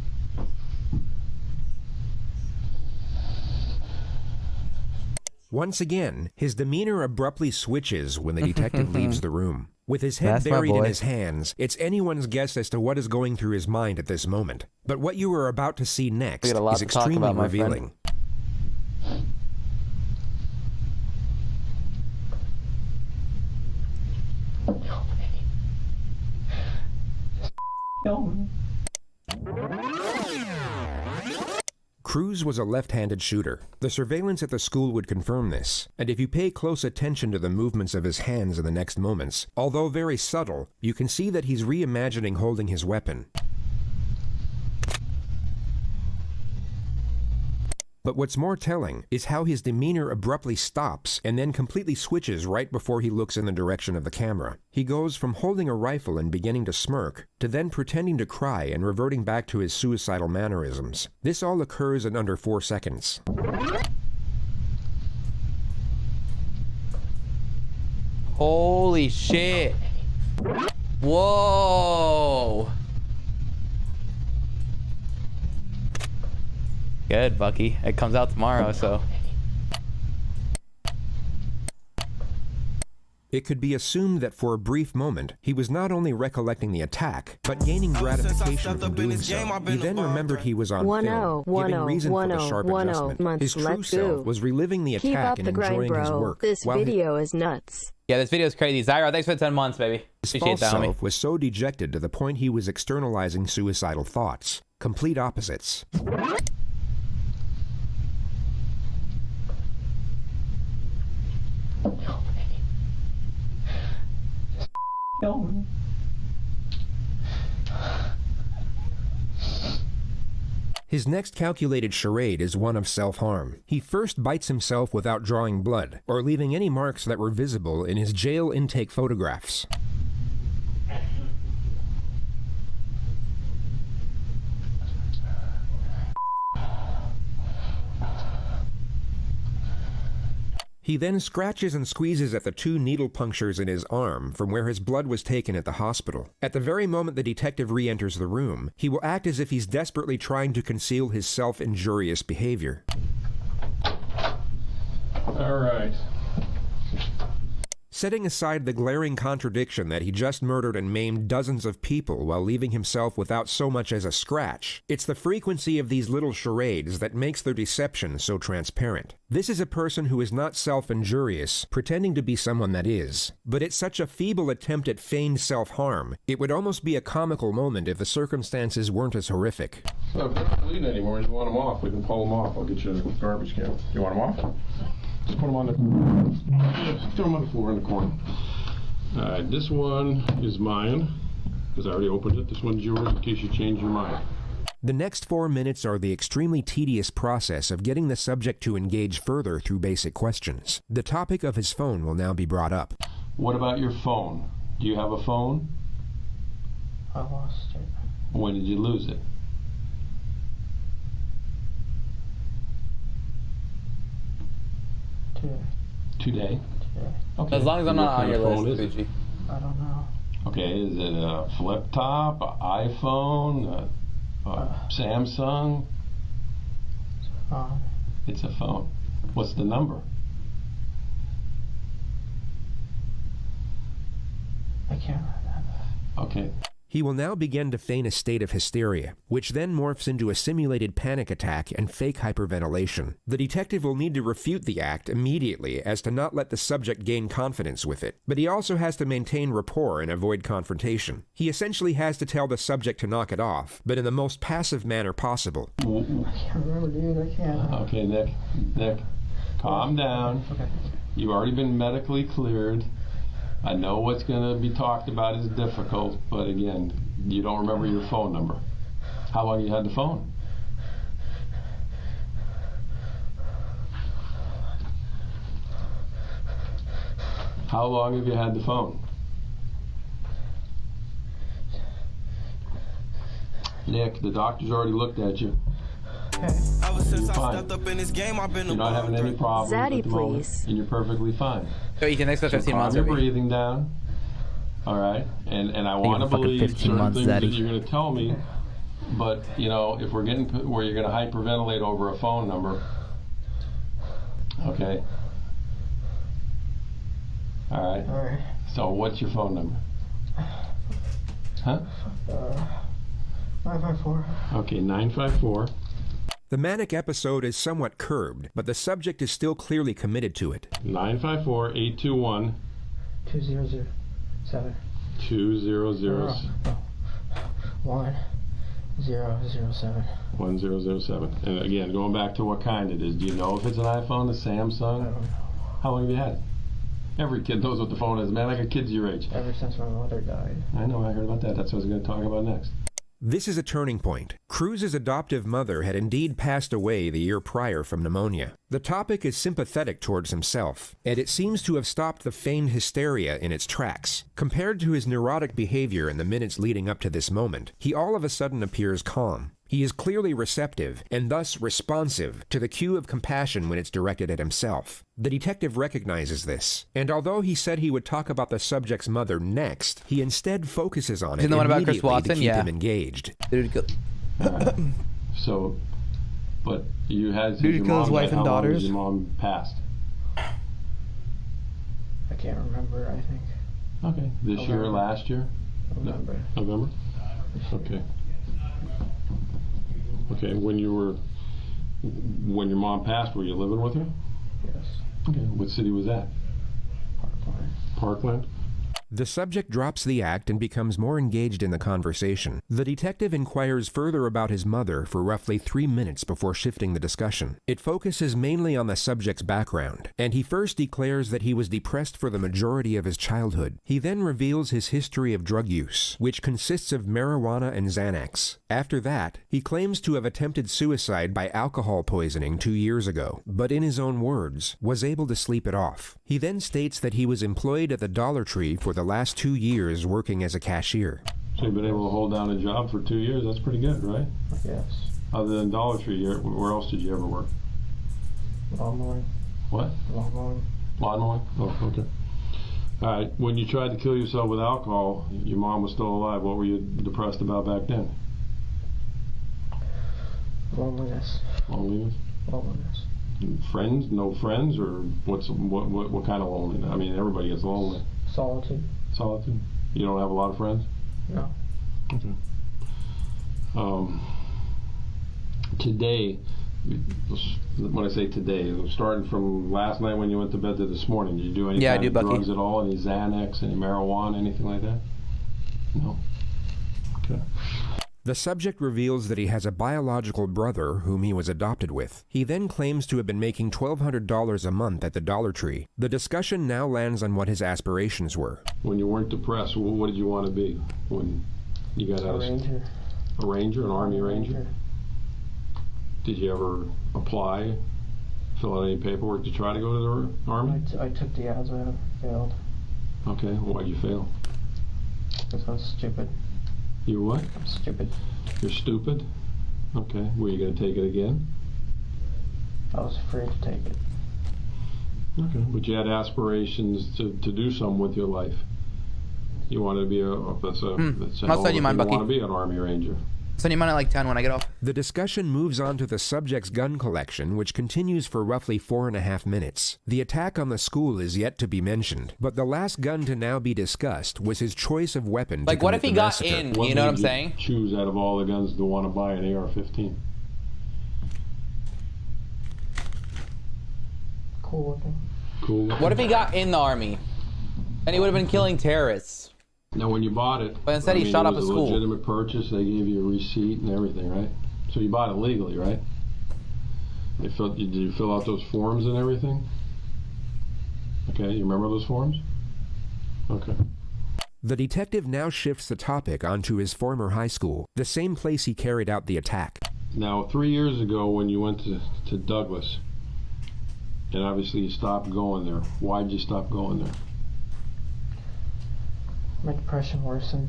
I: Once again, his demeanor abruptly switches when the detective leaves the room. With his head
L: That's my
I: buried in
L: boy.
I: his hands, it's anyone's guess as to what is going through his mind at this moment. But what you are about to see next
L: We got a lot
I: is
L: to talk
I: extremely
L: about, my friend.
I: revealing. Cruz was a left-handed shooter. The surveillance at the school would confirm this, and if you pay close attention to the movements of his hands in the next moments, although very subtle, you can see that he's reimagining holding his weapon. But what's more telling is how his demeanor abruptly stops and then completely switches right before he looks in the direction of the camera. He goes from holding a rifle and beginning to smirk, to then pretending to cry and reverting back to his suicidal mannerisms. This all occurs in under 4 seconds.
L: Holy shit. Whoa. Good, Bucky. It comes out tomorrow, so.
I: It could be assumed that for a brief moment, he was not only recollecting the attack, but gaining gratification from doing so. He then remembered he was on film, giving reason for the sharp adjustment. His true self was reliving the attack and enjoying his work.
P: This video is nuts.
L: Yeah, this video is crazy. Zyro, thanks for the 10 months, baby.
I: His
L: Appreciate
I: false
L: that, homie.
I: self was so dejected to the point he was externalizing suicidal thoughts. Complete opposites. His next calculated charade is one of self-harm. He first bites himself without drawing blood, or leaving any marks that were visible in his jail intake photographs. He then scratches and squeezes at the 2 needle punctures in his arm from where his blood was taken at the hospital. At the very moment the detective re-enters the room, he will act as if he's desperately trying to conceal his self-injurious behavior.
M: All right.
I: Setting aside the glaring contradiction that he just murdered and maimed dozens of people while leaving himself without so much as a scratch, it's the frequency of these little charades that makes their deception so transparent. This is a person who is not self-injurious, pretending to be someone that is. But it's such a feeble attempt at feigned self-harm, it would almost be a comical moment if the circumstances weren't as horrific.
M: So if they're not bleeding anymore, you want them off, we can pull them off. I'll get you a garbage can. You want them off? Just put them on the throw them on the floor in the corner. Alright, this one is mine, because I already opened it. This one's yours in case you change your mind.
I: The next 4 minutes are the extremely tedious process of getting the subject to engage further through basic questions. The topic of his phone will now be brought up.
M: What about your phone? Do you have a phone?
N: I lost it.
M: When did you lose it? Today? Okay.
L: As long as I'm not on your list,
M: is it?
N: I don't know.
M: Okay, is it a flip top, an iPhone, a Samsung? It's a phone. What's the number?
N: I can't remember.
M: Okay.
I: He will now begin to feign a state of hysteria, which then morphs into a simulated panic attack and fake hyperventilation. The detective will need to refute the act immediately as to not let the subject gain confidence with it, but he also has to maintain rapport and avoid confrontation. He essentially has to tell the subject to knock it off, but in the most passive manner possible.
N: I can't remember, dude. I can't.
M: Okay, Nick, calm down.
N: Okay.
M: You've already been medically cleared. I know what's going to be talked about is difficult, but again, you don't remember your phone number. How long you had the phone? How long have you had the phone? Nick, the doctor's already looked at you.
O: Ever since I
M: Fine.
O: stepped up in this game, I've been
M: You're not having any problems
P: Zaddy,
M: at the moment,
P: please.
M: and you're perfectly fine.
L: So Ethan, next 15
M: calm
L: months.
M: your breathing down. All right, and I want to
L: fucking
M: believe
L: 15
M: certain
L: months,
M: things that
L: Zaddy.
M: you're going to tell me, but you know, if we're getting where you're going to hyperventilate over a phone number, okay. All right.
N: Alright.
M: So what's your phone number? Huh?
N: 954.
M: Okay, 954.
I: The manic episode is somewhat curbed, but the subject is still clearly committed to it.
M: 954-821.
N: 2007.
M: 2007.
N: 1007.
M: 1007. And again, going back to what kind it is, do you know if it's an iPhone, a Samsung?
N: I don't know.
M: How long have you had it? Every kid knows what the phone is, man. I got kids your age.
N: Ever since my mother died.
M: I know, I heard about that. That's what I was going to talk about next.
I: This is a turning point. Cruz's adoptive mother had indeed passed away the year prior from pneumonia. The topic is sympathetic towards himself, and it seems to have stopped the feigned hysteria in its tracks. Compared to his neurotic behavior in the minutes leading up to this moment, he all of a sudden appears calm. He is clearly receptive, and thus responsive, to the cue of compassion when it's directed at himself. The detective recognizes this, and although he said he would talk about the subject's mother next, he instead focuses on it
L: the one about Chris
I: immediately
L: Watson?
I: to keep
L: Yeah.
I: him engaged.
M: So, but you had
L: Did he
M: your
L: kill his
M: mom
L: wife
M: died,
L: and
M: how long
L: daughters?
M: was your mom passed?
N: I can't remember, I think.
M: Okay. This year or last year?
N: November.
M: November? Okay. Okay, when your mom passed, were you living with her?
N: Yes.
M: Okay, what city was that?
N: Parkland.
M: Parkland?
I: The subject drops the act and becomes more engaged in the conversation. The detective inquires further about his mother for roughly 3 minutes before shifting the discussion. It focuses mainly on the subject's background, and he first declares that he was depressed for the majority of his childhood. He then reveals his history of drug use, which consists of marijuana and Xanax. After that, he claims to have attempted suicide by alcohol poisoning 2 years ago, but in his own words, was able to sleep it off. He then states that he was employed at the Dollar Tree for the last 2 years working as a cashier.
M: So you've been able to hold down a job for 2 years. That's pretty good, right?
N: Yes.
M: Other than Dollar Tree, where else did you ever work?
N: Lawn mowing.
M: What?
N: Lawn mowing.
M: Lawn mowing? Oh, okay. All right. When you tried to kill yourself with alcohol, your mom was still alive. What were you depressed about back then?
N: Loneliness.
M: Loneliness?
N: Loneliness.
M: Friends? No friends? Or what kind of loneliness? I mean, everybody gets lonely.
N: Solitude.
M: Solitude? You don't have a lot of friends?
N: No.
M: Okay. Today, when I say today, starting from last night when you went to bed to this morning, did you do any kind of drugs at all? Any Xanax, any marijuana, anything like that? No? Okay.
I: The subject reveals that he has a biological brother whom he was adopted with. He then claims to have been making $1,200 a month at the Dollar Tree. The discussion now lands on what his aspirations were.
M: When you weren't depressed, what did you want to be when you got out of school?
N: A ranger.
M: A ranger? An Army Ranger? Did you ever apply, fill out any paperwork to try to go to the Army?
N: I took the odds, I failed.
M: Okay, why'd you fail?
N: Because I was stupid.
M: You what?
N: I'm stupid.
M: You're stupid? Okay, were you going to take it again?
N: I was afraid to take it.
M: Okay, but you had aspirations to do something with your life. You wanted to be
L: I'll send you mine, Bucky.
M: You want to be an Army Ranger.
L: Send you mine at like 10 when I get off.
I: The discussion moves on to the subject's gun collection, which continues for roughly 4.5 minutes. The attack on the school is yet to be mentioned, but the last gun to now be discussed was his choice of weapon.
L: Like, what if he got in? You know what I'm saying?
M: Choose out of all the guns to want to buy an AR-15.
N: Cool looking.
M: Cool.
L: What if he got in the army? And he would have been killing terrorists.
M: Now, when you bought it,
L: but instead he shot up a school.
M: It was a legitimate purchase. They gave you a receipt and everything, right? So you bought it legally, right? Did you fill out those forms and everything? Okay, you remember those forms? Okay.
I: The detective now shifts the topic onto his former high school, the same place he carried out the attack.
M: Now, 3 years ago when you went to Douglas, and obviously you stopped going there, why'd you stop going there?
N: My depression worsened.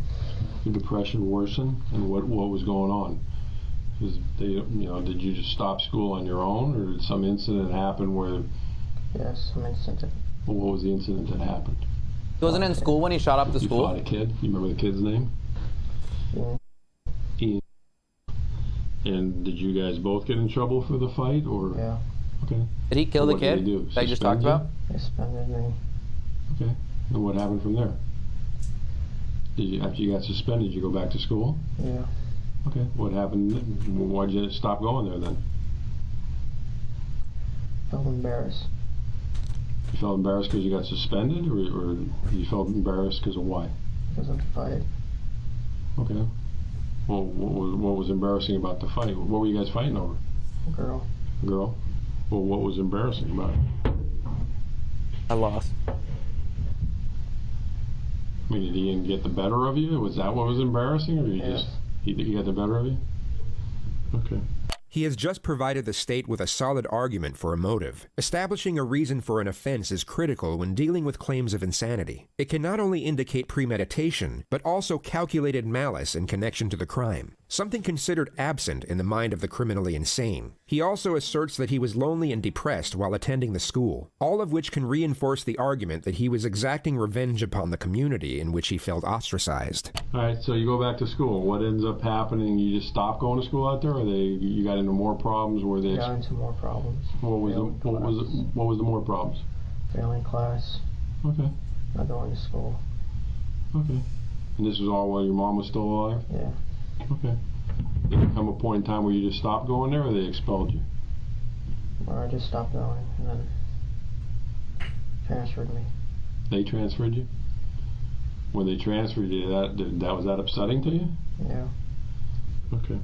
M: Your depression worsened, and what was going on? Did you just stop school on your own, or did some incident happen where?
N: Yes, some incident.
M: Well, what was the incident that happened?
L: He wasn't in school when he shot up the school.
M: You fought a kid. You remember the kid's name?
N: Yeah.
M: Ian. And did you guys both get in trouble for the fight, or?
N: Yeah.
M: Okay.
L: Did he kill the kid that you just talked about?
N: They suspended me.
M: Okay. And what happened from there? After you got suspended, you go back to school?
N: Yeah.
M: Okay. What happened? Why'd you stop going there then?
N: Felt embarrassed.
M: You felt embarrassed because you got suspended, or you felt embarrassed because of why?
N: Because of the fight.
M: Okay. Well, what was embarrassing about the fight? What were you guys fighting over?
N: A girl.
M: A girl? Well, what was embarrassing about it?
L: I lost.
M: I mean, did Ian get the better of you? Was that what was embarrassing, or he got the better of you? Okay.
I: He has just provided the state with a solid argument for a motive. Establishing a reason for an offense is critical when dealing with claims of insanity. It can not only indicate premeditation, but also calculated malice in connection to the crime, something considered absent in the mind of the criminally insane. He also asserts that he was lonely and depressed while attending the school, all of which can reinforce the argument that he was exacting revenge upon the community in which he felt ostracized.
M: All right, so you go back to school. What ends up happening? You just stop going to school out there, or you got into more problems?
N: Got into more problems.
M: What was the more problems?
N: Failing class.
M: Okay.
N: Not going to school.
M: Okay. And this was all while your mom was still alive?
N: Yeah.
M: Okay. Did there come a point in time where you just stopped going there, or they expelled you?
N: Or I just stopped going and then transferred me.
M: They transferred you? When they transferred you, was that upsetting to you?
N: Yeah.
M: Okay.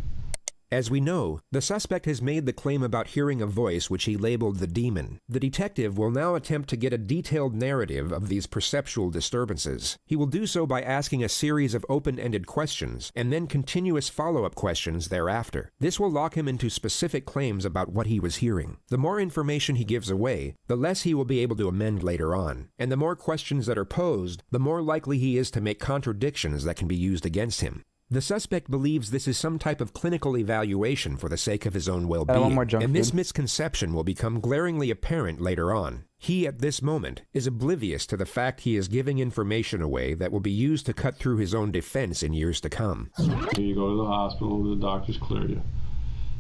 I: As we know, the suspect has made the claim about hearing a voice which he labeled the demon. The detective will now attempt to get a detailed narrative of these perceptual disturbances. He will do so by asking a series of open-ended questions, and then continuous follow-up questions thereafter. This will lock him into specific claims about what he was hearing. The more information he gives away, the less he will be able to amend later on. And the more questions that are posed, the more likely he is to make contradictions that can be used against him. The suspect believes this is some type of clinical evaluation for the sake of his own well-being, and this misconception will become glaringly apparent later on. He, at this moment, is oblivious to the fact he is giving information away that will be used to cut through his own defense in years to come.
M: You go to the hospital, the doctors clear you,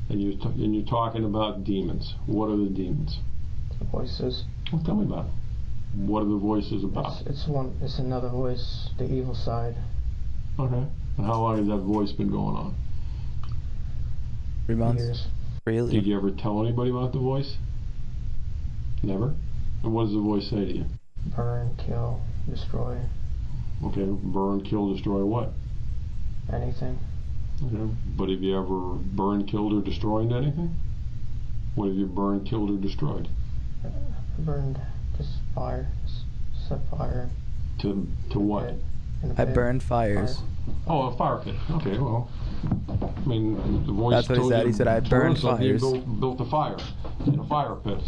M: and you're talking about demons. What are the demons?
N: The voices.
M: Well, tell me about it. What are the voices about?
N: It's another voice, the evil side.
M: Okay. And how long has that voice been going on?
L: 3 months.
N: Years.
L: Really?
M: Did you ever tell anybody about the voice? Never? And what does the voice say to you?
N: Burn, kill, destroy.
M: Okay, burn, kill, destroy what?
N: Anything.
M: Okay, but have you ever burned, killed, or destroyed anything? What have you burned, killed, or destroyed?
N: Burned, just fire, set fire.
M: To what?
L: I burned fires.
N: Fire.
M: Oh, a fire pit. Okay, well, I mean, the voice.
L: That's what he said. He said, "I burned fires."
M: You built a fire in a fire pit.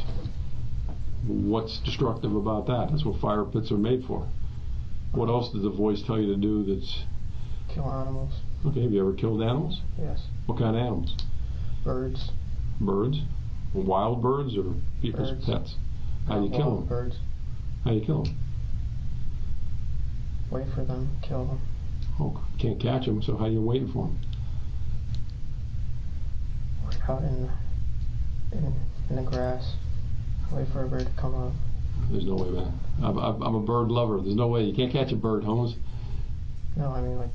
M: What's destructive about that? That's what fire pits are made for. What else does the voice tell you to do? That's
N: kill animals.
M: Okay. Have you ever killed animals?
N: Yes.
M: What kind of animals?
N: Birds.
M: Birds? Wild birds or people's pets? How do you kill them?
N: Birds.
M: How do you kill them?
N: Wait for them, kill them.
M: Oh, can't catch them, so how are you waiting for them?
N: out in the grass. Wait for a bird to come up.
M: There's no way, man. I'm a bird lover. There's no way. You can't catch a bird, Holmes.
N: No, I mean like...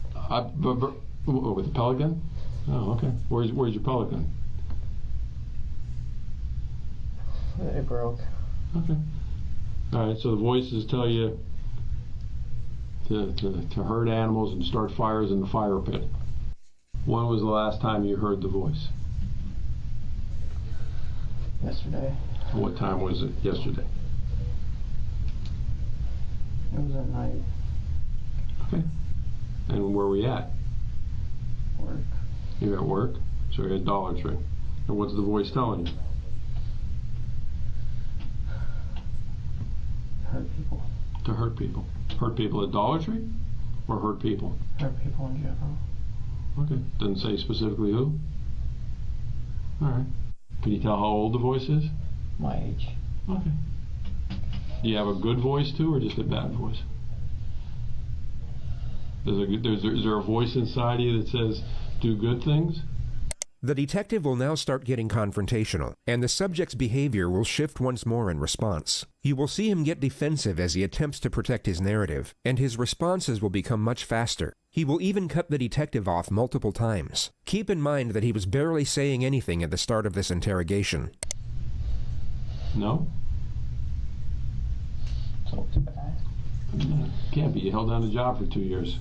M: with a pellet gun? Oh, okay. Where's your pellet gun?
N: It broke.
M: Okay. Alright, so the voices tell you to herd animals and start fires in the fire pit. When was the last time you heard the voice?
N: Yesterday.
M: What time was it yesterday?
N: It was at night.
M: Okay. And where were we at?
N: Work.
M: You're at work? So you're at Dollar Tree. And what's the voice telling you?
N: Hurt people.
M: To hurt people. Hurt people at Dollar Tree? Or hurt people?
N: Hurt people in general.
M: Okay. Doesn't say specifically who? Alright. Can you tell how old the voice is?
N: My age.
M: Okay. Do you have a good voice too, or just a bad voice? Is there a voice inside you that says, do good things?
I: The detective will now start getting confrontational, and the subject's behavior will shift once more in response. You will see him get defensive as he attempts to protect his narrative, and his responses will become much faster. He will even cut the detective off multiple times. Keep in mind that he was barely saying anything at the start of this interrogation.
M: No?
N: So it's bad.
M: Can't be. You held down the job for 2 years.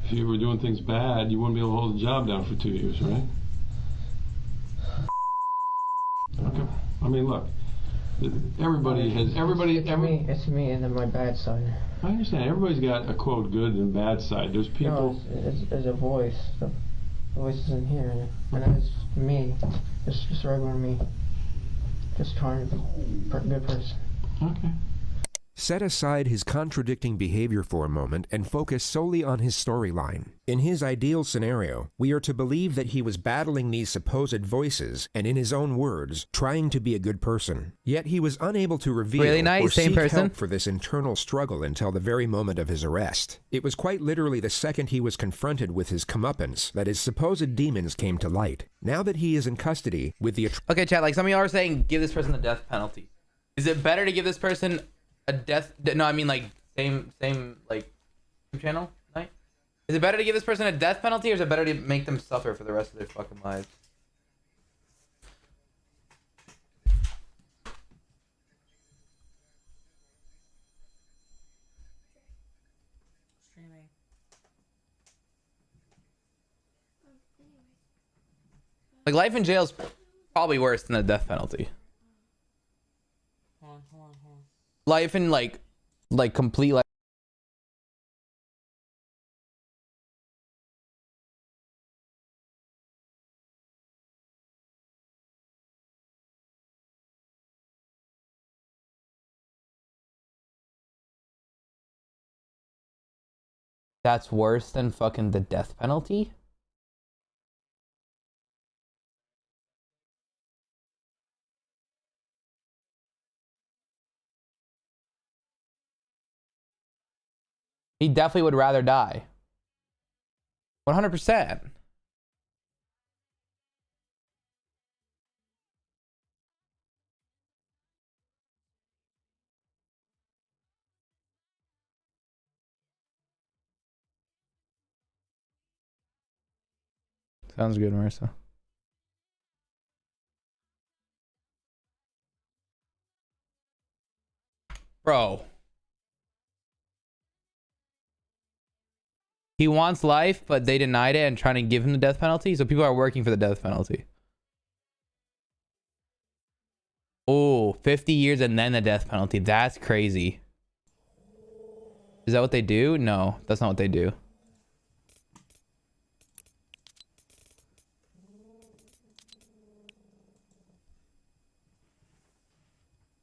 M: If you were doing things bad, you wouldn't be able to hold the job down for 2 years, right? Okay. I mean, look.
N: It's me and then my bad side.
M: I understand. Everybody's got a quote good and bad side. There's people.
N: No, it's a voice. The voice is in here, and it's me, just regular me, just trying to be a good person.
M: Okay.
I: Set aside his contradicting behavior for a moment and focus solely on his storyline. In his ideal scenario, we are to believe that he was battling these supposed voices and, in his own words, trying to be a good person. Yet he was unable to reveal or seek help for this internal struggle until the very moment of his arrest. It was quite literally the second he was confronted with his comeuppance that his supposed demons came to light. Now that he is in custody with the...
L: Okay, chat, like some of y'all are saying, give this person the death penalty. Is it better to give this person a death? No, I mean like same like YouTube channel night. Is it better to give this person a death penalty, or is it better to make them suffer for the rest of their fucking lives?
C: Streaming.
L: Like life in jail is probably worse than the death penalty.
C: Hold on.
L: Life in like complete life. That's worse than fucking the death penalty? He definitely would rather die. 100%. Sounds good, Marissa. Bro. He wants life, but they denied it and trying to give him the death penalty. So people are working for the death penalty. Oh, 50 years and then the death penalty. That's crazy. Is that what they do? No, that's not what they do.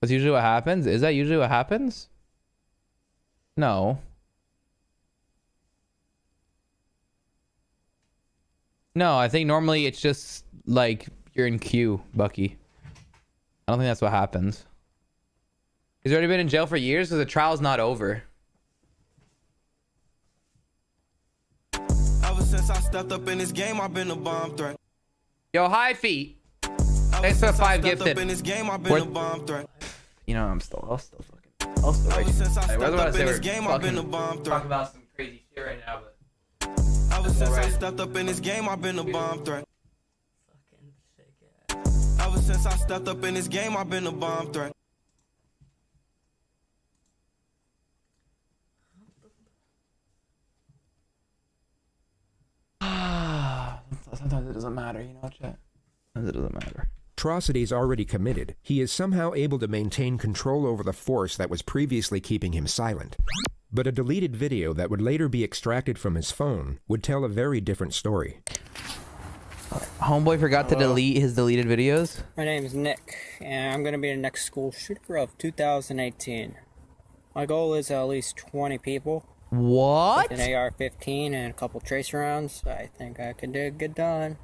L: That's usually what happens? Is that usually what happens? No. No, I think normally it's just like you're in queue, Bucky. I don't think that's what happens. He's already been in jail for years because the trial's not over.
O: Ever since I stepped up in this game, I've been a bomb threat.
L: Yo, hi, Feet. Thanks for the 5 gifted.
O: Worth-
L: You know, I'll still right here. Hey, whether I say we're fucking talk about some crazy shit right now, but
O: Ever since I stepped up in this game, I've been a bomb threat. Ever since I stepped up in this game, I've been a bomb threat.
L: sometimes it doesn't matter, you know, chat. Sometimes it doesn't matter.
I: Atrocities already committed, he is somehow able to maintain control over the force that was previously keeping him silent. But a deleted video that would later be extracted from his phone would tell a very different story.
L: Homeboy forgot to delete his deleted videos?
Q: My name is Nick, and I'm going to be the next school shooter of 2018. My goal is at least 20 people.
L: What?
Q: With an AR-15 and a couple tracer rounds. I think I can get done.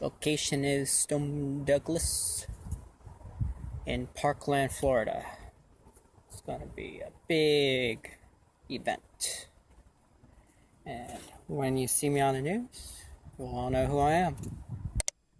Q: Location is Stone Douglas in Parkland, Florida. It's going to be a big event. And when you see me on the news, you'll all know who I am.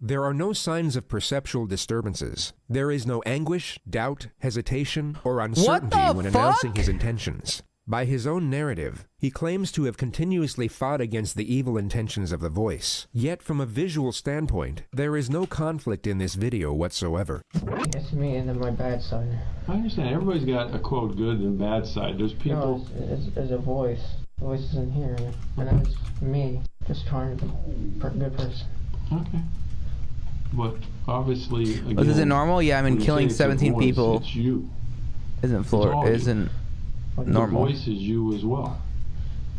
I: There are no signs of perceptual disturbances. There is no anguish, doubt, hesitation, or uncertainty when announcing his intentions. By his own narrative, he claims to have continuously fought against the evil intentions of the voice. Yet from a visual standpoint, there is no conflict in this video whatsoever.
N: It's me and then my bad side.
M: I understand. Everybody's got a quote good and bad side. There's people.
N: No, it's a voice. The voice isn't here, and that's me just trying to be a good person.
M: Okay. But obviously, again,
L: is it normal? Yeah, I mean, killing 17
M: voice,
L: people
M: it's you.
L: Isn't Florida? Isn't normal?
M: The voice is you as well.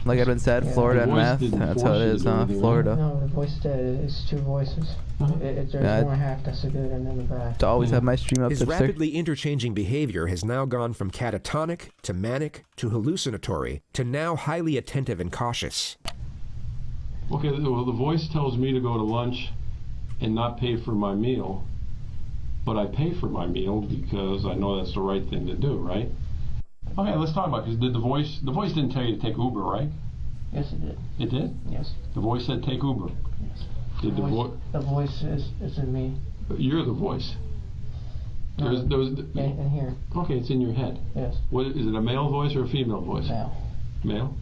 L: Like Edwin said, Florida and meth. That's how it is, huh? Florida.
N: No, the voice did. It's two voices. There's one half that's the good and then the bad.
L: To always have my stream up.
I: His rapidly interchanging behavior has now gone from catatonic to manic to hallucinatory to now highly attentive and cautious.
M: Okay, well, the voice tells me to go to lunch and not pay for my meal, but I pay for my meal because I know that's the right thing to do, right? Okay, let's talk about it. Did the voice didn't tell you to take Uber, right?
N: Yes, it did.
M: It did?
N: Yes.
M: The voice said take Uber.
N: Yes.
M: Did
N: the voice is in me.
M: You're the voice.
N: No, in here.
M: Okay, it's in your head.
N: Yes.
M: What is it? A male voice or a female voice?
N: Male.
M: Male?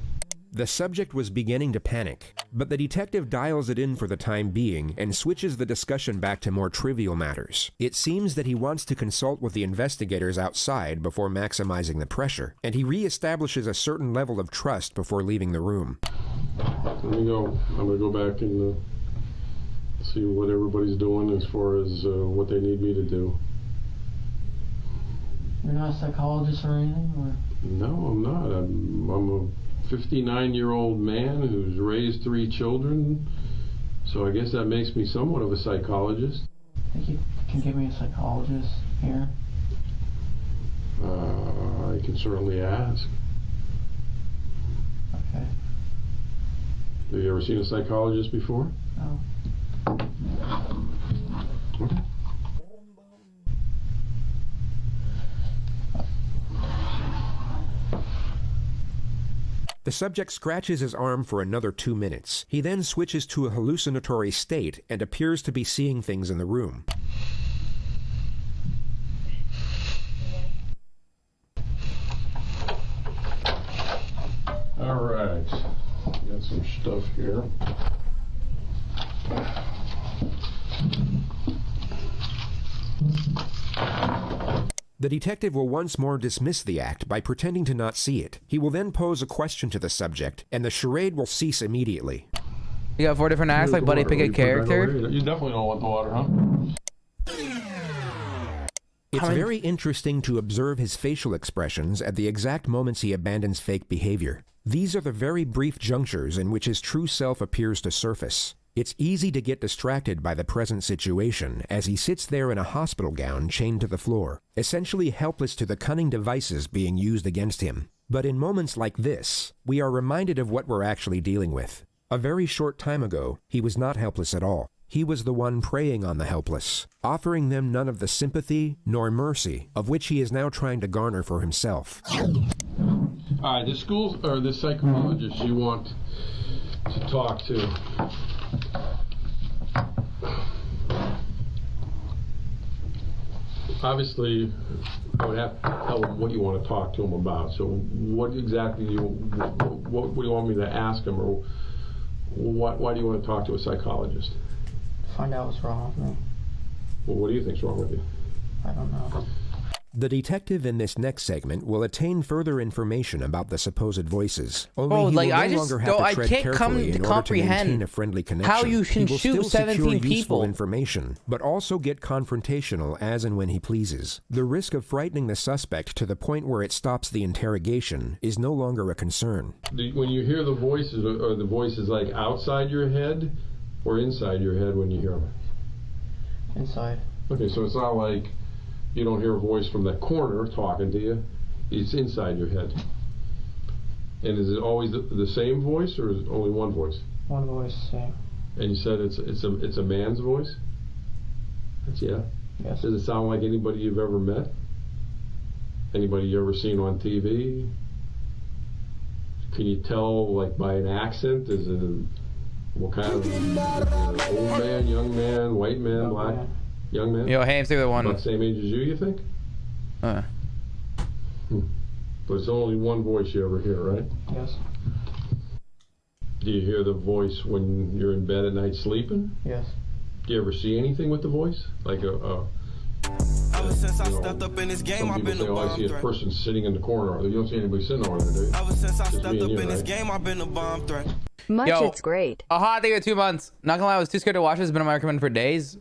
I: The subject was beginning to panic, but the detective dials it in for the time being and switches the discussion back to more trivial matters. It seems that he wants to consult with the investigators outside before maximizing the pressure, and he reestablishes a certain level of trust before leaving the room.
M: Let me go. I'm going to go back and see what everybody's doing as far as what they need me to do.
N: You're not a psychologist or anything? Or?
M: No, I'm not. I'm a 59-year-old man who's raised 3 children, so I guess that makes me somewhat of a psychologist.
N: Think you can give me a psychologist here?
M: I can certainly ask.
N: Okay.
M: Have you ever seen a psychologist before?
N: No.
M: Okay.
I: The subject scratches his arm for another 2 minutes. He then switches to a hallucinatory state and appears to be seeing things in the room.
M: All right, got some stuff here.
I: The detective will once more dismiss the act by pretending to not see it. He will then pose a question to the subject, and the charade will cease immediately.
L: You got 4 different acts, like Buddy, pick a character?
M: You definitely don't want the water, huh?
I: It's very interesting to observe his facial expressions at the exact moments he abandons fake behavior. These are the very brief junctures in which his true self appears to surface. It's easy to get distracted by the present situation as he sits there in a hospital gown chained to the floor, essentially helpless to the cunning devices being used against him. But in moments like this, we are reminded of what we're actually dealing with. A very short time ago, he was not helpless at all. He was the one preying on the helpless, offering them none of the sympathy nor mercy of which he is now trying to garner for himself.
M: All right, this psychologist you want to talk to. obviously, I would have to tell them what you want to talk to him about. So what exactly what do you want me to ask him, or why do you want to talk to a psychologist?
N: Find out what's wrong with me.
M: Well, what do you think's wrong with you?
N: I don't know.
I: The detective in this next segment will attain further information about the supposed voices. Only he will no longer have to tread carefully in order to maintain a friendly connection.
L: How you can
I: he will
L: shoot
I: still
L: 17
I: secure useful
L: people.
I: information, but also get confrontational as and when he pleases. The risk of frightening the suspect to the point where it stops the interrogation is no longer a concern.
M: When you hear the voices, are the voices like outside your head or inside your head when you hear them?
N: Inside.
M: Okay, so it's not like you don't hear a voice from that corner talking to you. It's inside your head. And is it always the same voice, or is it only one voice?
N: One voice, same.
M: And you said it's a man's voice? Yeah.
N: Yes.
M: Does it sound like anybody you've ever met? Anybody you ever seen on TV? Can you tell, like, by an accent? Is it what kind of old man, young man, white man, black? Young man?
L: Yo, hey, I'm the one.
M: About the same age as you think? But it's only one voice you ever hear, right?
N: Yes.
M: Do you hear the voice when you're in bed at night sleeping?
N: Yes.
M: Do you ever see anything with the voice? Like
O: Ever since I stepped up in this game, I've been a bomb
M: I see a
O: threat.
M: person sitting in the corner. You don't see anybody sitting over there, do you?
O: Ever since I stepped up
M: you,
O: in this
M: right?
O: game, I've been a bomb threat.
P: Much
L: Yo,
P: it's great.
L: A hot thing of 2 months. Not gonna lie, I was too scared to watch it. It's been on my recommend for days.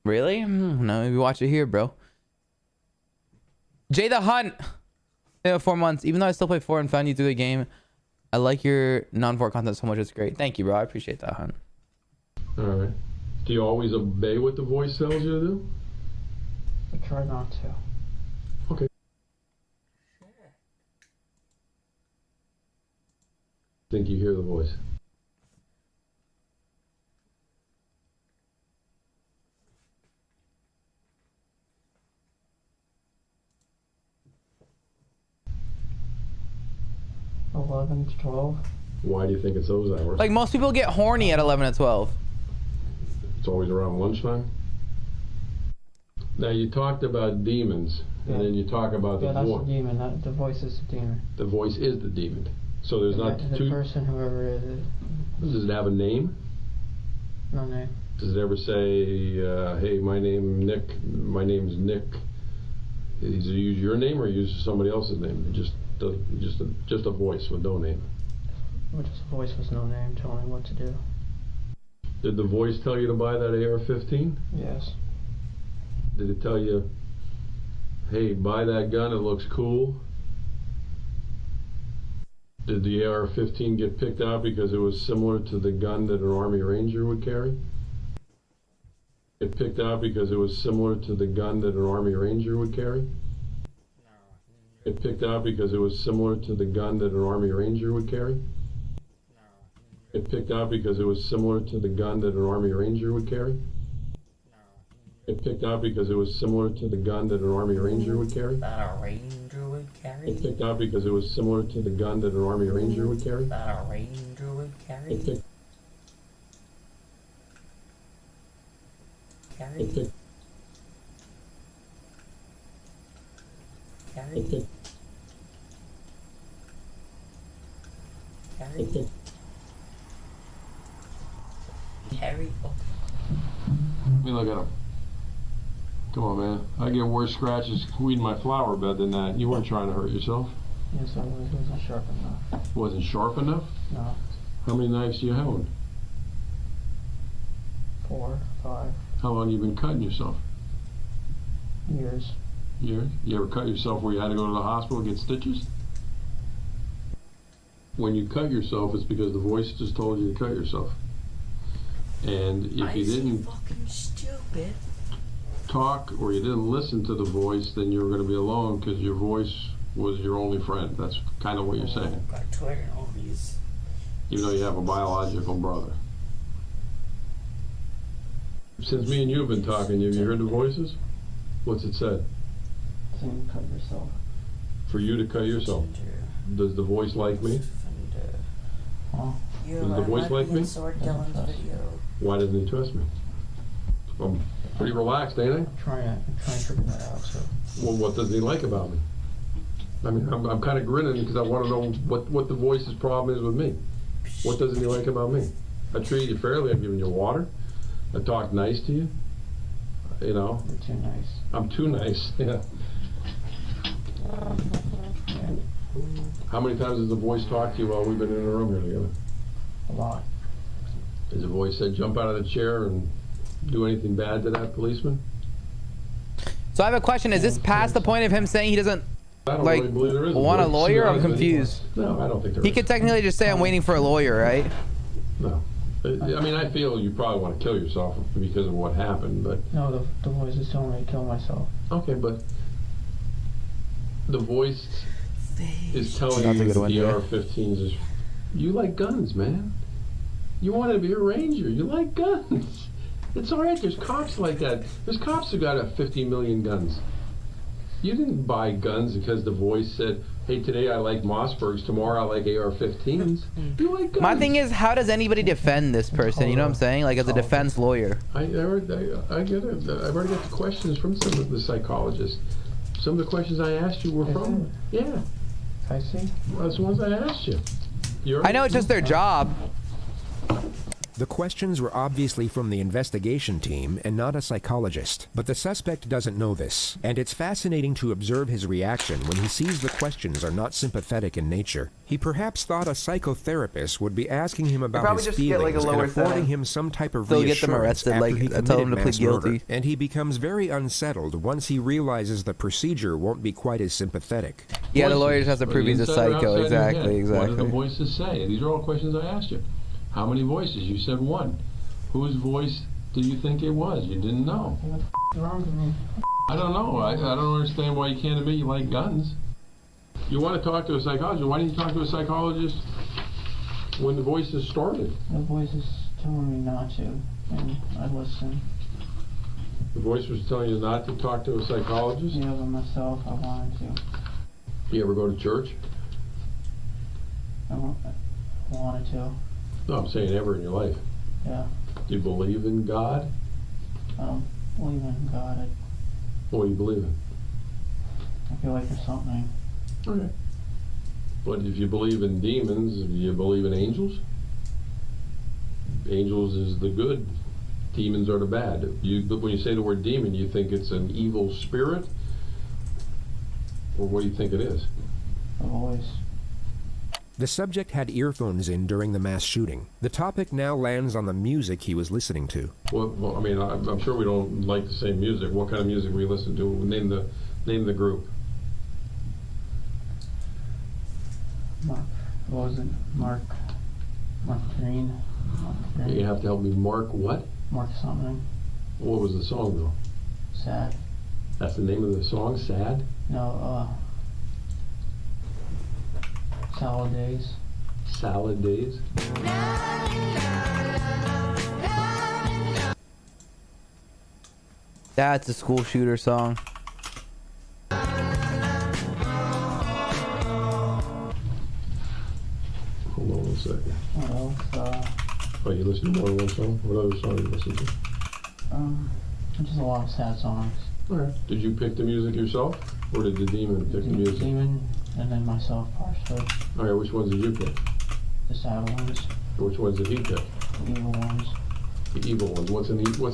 L: Really? No, maybe watch it here, bro. Jay the Hunt. 4 months. Even though I still play 4 and found you through the game, I like your non-4 content so much. It's great. Thank you, bro. I appreciate that, Hunt.
M: All right. Do you always obey what the voice tells you to do?
N: I try not to.
M: Okay. Think you hear the voice?
N: $11 to 12.
M: Why do you think it's those hours?
L: Like, most people get horny at 11 to 12.
M: It's always around lunchtime? Now, you talked about demons, and then you talk about
N: Yeah,
M: the
N: that's
M: voice.
N: the demon. The voice is the demon.
M: The voice is the demon. So there's not
N: the
M: two...
N: person, whoever it is.
M: Does it have a name?
N: No name.
M: Does it ever say, hey, my name's Nick, does it use your name or use somebody else's name? Just a voice with no name.
N: Just a voice with no name telling me what to do.
M: Did the voice tell you to buy that AR-15?
N: Yes.
M: Did it tell you, hey, buy that gun, it looks cool? Did the AR-15 get picked out because it was similar to the gun that an Army Ranger would carry? It picked out because it was similar to the gun that an Army Ranger would carry? It picked out because it was similar to the gun that an Army Ranger would carry? It picked out because it was similar to the gun that an Army Ranger would carry? It picked out because it was similar to the gun that an Army Ranger would carry?
C: That a ranger would carry?
M: It picked out because it was similar to the gun that an Army Ranger would carry?
C: That a ranger would carry?
M: It picked
C: Carry?
M: It picked
C: Carry?
M: It picked
C: Carry?
M: It picked
C: Carry? Oh.
M: Let me look at him. Come on, man. I get worse scratches weeding my flower bed than that. You weren't trying to hurt yourself.
N: Yes, I wasn't sharp enough.
M: Wasn't sharp enough?
N: No.
M: How many knives do you own?
N: 4, 5
M: How long you been cutting yourself?
N: years.
M: Years? You ever cut yourself where you had to go to the hospital and get stitches? When you cut yourself, it's because the voice just told you to cut yourself. And if you didn't
C: fucking stupid.
M: talk or you didn't listen to the voice, then you were going to be alone because your voice was your only friend. That's kind of what you're saying.
C: Got Twitter and all these.
M: Even though you have a biological brother. Since me and you have been talking, have you heard the voices? What's it said?
N: Saying cut yourself.
M: For you to cut yourself. Does the voice like me?
N: Huh?
C: You
M: Does the voice like me?
C: Sword Dylan's video.
M: Why doesn't he trust me? Pretty relaxed, ain't I?
N: I'm trying to figure that out. So.
M: Well, what does he like about me? I mean, I'm kind of grinning because I want to know what the voice's problem is with me. What doesn't he like about me? I treated you fairly. I've given you water. I talked nice to you. You know.
N: You're too nice.
M: I'm too nice. Yeah. How many times has the voice talked to you while we've been in a room here together?
N: A lot.
M: Has the voice said jump out of the chair and do anything bad to that policeman?
L: So I have a question. Is this past the point of him saying he doesn't like
M: really believe there is
L: want a
M: voice.
L: lawyer? I'm
M: There isn't.
L: confused.
M: No, I don't think there
L: He
M: is.
L: could technically just say I'm waiting for a lawyer, right?
M: No. I mean, I feel you probably want to kill yourself because of what happened, but...
N: No, the voice is telling me to kill myself.
M: Okay, but... The voice is telling
L: That's a
M: you
L: good one,
M: the
L: yeah.
M: AR-15s is... You like guns, man. You want to be a ranger. You like guns. It's all right. There's cops like that. There's cops who got 50 million guns. You didn't buy guns because the voice said, hey, today I like Mossbergs, tomorrow I like AR-15s. You like guns.
L: My thing is, how does anybody defend this person? You know what I'm saying? Like as a defense lawyer.
M: I get it. I've already got the questions from some of the psychologists. Some of the questions I asked you were from. Yeah.
N: I see.
M: Well, that's the ones I asked you.
L: I know it's just their job.
I: The questions were obviously from the investigation team and not a psychologist, but the suspect doesn't know this, and it's fascinating to observe his reaction when he sees the questions are not sympathetic in nature. He perhaps thought a psychotherapist would be asking him about
L: probably
I: his
L: just get, like,
I: feelings
L: a lower
I: and affording
L: setting.
I: him some type of
L: They'll get them
I: reassurance
L: arrested,
I: after
L: like,
I: he
L: tell
I: committed
L: them to plead
I: mass murder,
L: guilty.
I: and he becomes very unsettled once he realizes the procedure won't be quite as sympathetic.
L: Yeah, the lawyer just has to prove he's a
M: Inside or
L: psycho.
M: outside your head?
L: Exactly,
M: What did the
L: exactly.
M: voices say? These are all questions I asked you. How many voices? You said one. Whose voice do you think it was? You didn't know.
N: What the f is wrong with me?
M: I don't know. I don't understand why you can't admit you like guns. You want to talk to a psychologist. Why didn't you talk to a psychologist when the voices started?
N: The voice is telling me not to, and I listen.
M: The voice was telling you not to talk to a psychologist?
N: Yeah, but myself, I wanted to.
M: You ever go to church?
N: I wanted to.
M: No, I'm saying ever in your life.
N: Yeah.
M: Do you believe in God?
N: I don't believe in God.
M: What do you believe in?
N: I feel like there's something.
M: Okay. But if you believe in demons, do you believe in angels? Angels is the good. Demons are the bad. But when you say the word demon, you think it's an evil spirit? Or what do you think it is?
N: The voice.
I: The subject had earphones in during the mass shooting. The topic now lands on the music he was listening to.
M: Well, I mean, I'm sure we don't like the same music. What kind of music we listen to? Name the group.
N: Mark. What was it? Mark Green.
M: You have to help me. Mark what?
N: Mark something.
M: What was the song though?
N: Sad.
M: That's the name of the song? Sad?
N: No, Salad Days.
M: Salad Days?
L: That's a school shooter song.
M: Hold on one second.
N: What else?
M: Oh, you listen to more than one song? What other song do you listen to?
N: Just a lot of sad songs.
M: Alright. Did you pick the music yourself? Or did the demon pick the music?
N: Demon, and then myself partially.
M: Alright, which ones did you pick?
N: The sad ones.
M: Which ones did he pick?
N: The evil ones.
M: The evil ones.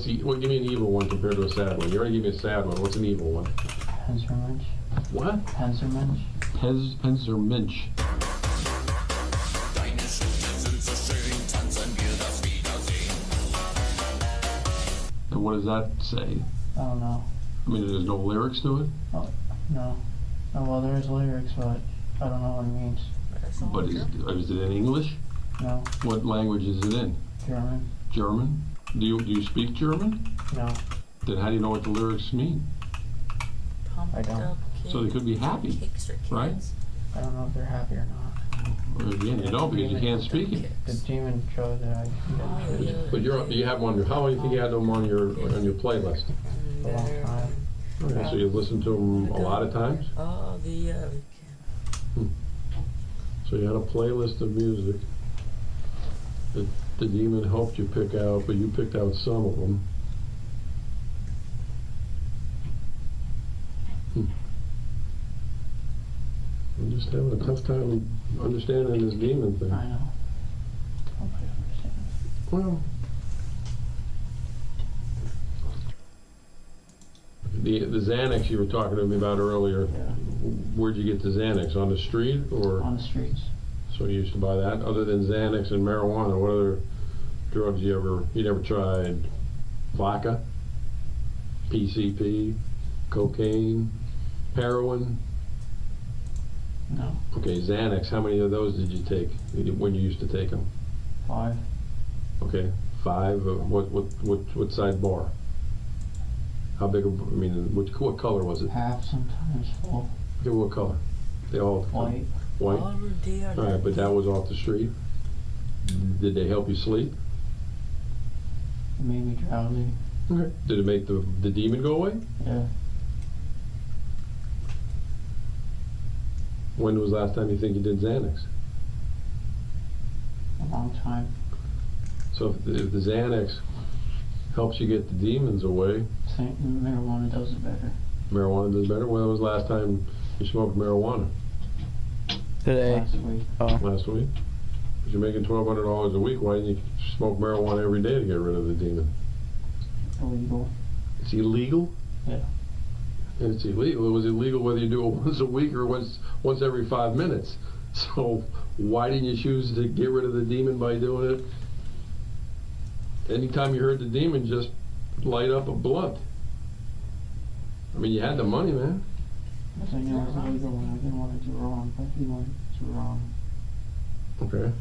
M: Give me an evil one compared to a sad one. You already gave me a sad one. What's an evil one?
N: Panzermensch.
M: What?
N: Panzermensch.
M: Panzermensch. And what does that say?
N: I don't know.
M: I mean, there's no lyrics to it?
N: Oh, no. Oh, well, there's lyrics, but I don't know what it means.
M: But is it in English?
N: No.
M: What language is it in?
N: German.
M: German? Do you speak German?
N: No.
M: Then how do you know what the lyrics mean?
N: I don't.
M: So they could be happy, right?
N: I don't know if they're happy or not.
M: Well, again, you don't because you can't speak it.
N: The demon chose that I
M: But you have one. How long do you think you had them on your playlist?
N: a long time.
M: Okay, so you listen to them a lot of times. So you had a playlist of music that the demon helped you pick out, but you picked out some of them. I'm just having a tough time understanding this demon thing.
N: I know. Nobody understands.
M: Well, the Xanax you were talking to me about earlier, where'd you get the Xanax? On the street or?
N: On the streets.
M: So you used to buy that? Other than Xanax and marijuana, what other drugs you never tried? Vodka? PCP? Cocaine? Heroin?
N: No.
M: Okay, Xanax, how many of those did you take when you used to take them?
N: 5.
M: Okay, 5. What size bar? How big? I mean, what color was it?
N: Half, sometimes full.
M: Okay, what color? They all
N: White.
M: White. All right, but that was off the street. Did they help you sleep?
N: It made me drowsy.
M: Okay. Did it make the demon go away?
N: Yeah.
M: When was the last time you think you did Xanax?
N: A long time.
M: So if the Xanax helps you get the demons away,
N: marijuana does it better.
M: Marijuana does better? When was the last time you smoked marijuana?
Q: Today.
N: Last week.
Q: Oh.
M: Last week? Because you're making $1,200 a week, why didn't you smoke marijuana every day to get rid of the demon?
N: Illegal.
M: It's illegal?
N: Yeah.
M: And it's illegal. It was illegal whether you do it once a week or once every 5 minutes. So why didn't you choose to get rid of the demon by doing it? Anytime you heard the demon, just light up a blunt. I mean, you had the money, man.
N: Because I knew it was illegal and I didn't want to do wrong, but he wanted to do wrong.
M: Okay.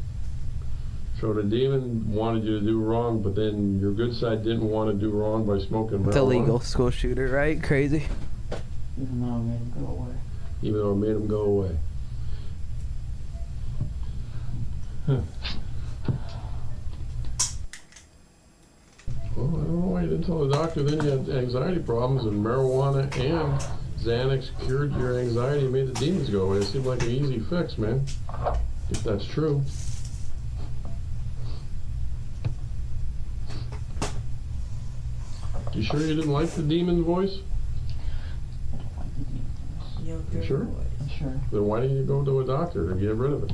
M: So the demon wanted you to do wrong, but then your good side didn't want to do wrong by smoking marijuana.
Q: It's illegal school shooter, right? Crazy.
N: Even though it made him go away.
M: Even though it made him go away. Huh. Well, I don't know why you didn't tell the doctor then you had anxiety problems and marijuana and Xanax cured your anxiety and made the demons go away. It seemed like an easy fix, man. If that's true. You sure you didn't like the demon's voice? You sure?
N: I'm sure.
M: Then why didn't you go to a doctor to get rid of it?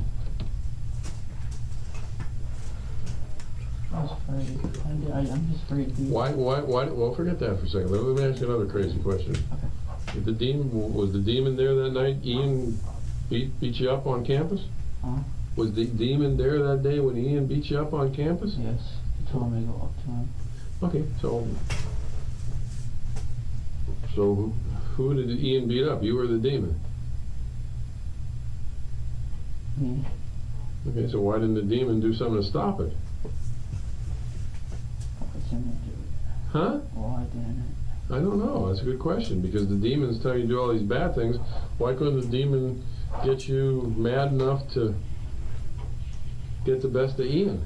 N: I was afraid. I'm just afraid.
M: Why, well, forget that for a second. Let me ask you another crazy question.
N: Okay.
M: If the demon, was the demon there that night? Ian beat you up on campus?
N: Huh?
M: Was the demon there that day when Ian beat you up on campus?
N: Yes. He told me to go up to him.
M: Okay, so who did Ian beat up? You or the demon?
N: Me.
M: Okay, so why didn't the demon do something to stop it?
N: I didn't do it.
M: Huh?
N: Why didn't it?
M: I don't know. That's a good question, because the demons tell you to do all these bad things. Why couldn't the demon get you mad enough to get the best of Ian?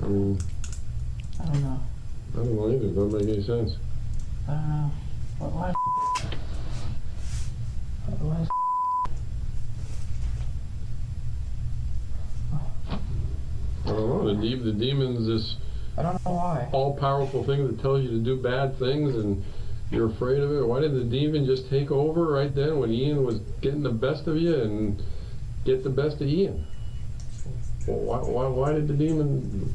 M: I mean,
N: I don't know.
M: I don't know either. It doesn't make any sense.
N: I don't know. Why?
M: I don't know. The demon's this
N: I don't know why.
M: all-powerful thing that tells you to do bad things and you're afraid of it. Why didn't the demon just take over right then when Ian was getting the best of you and get the best of Ian? Well, why did the demon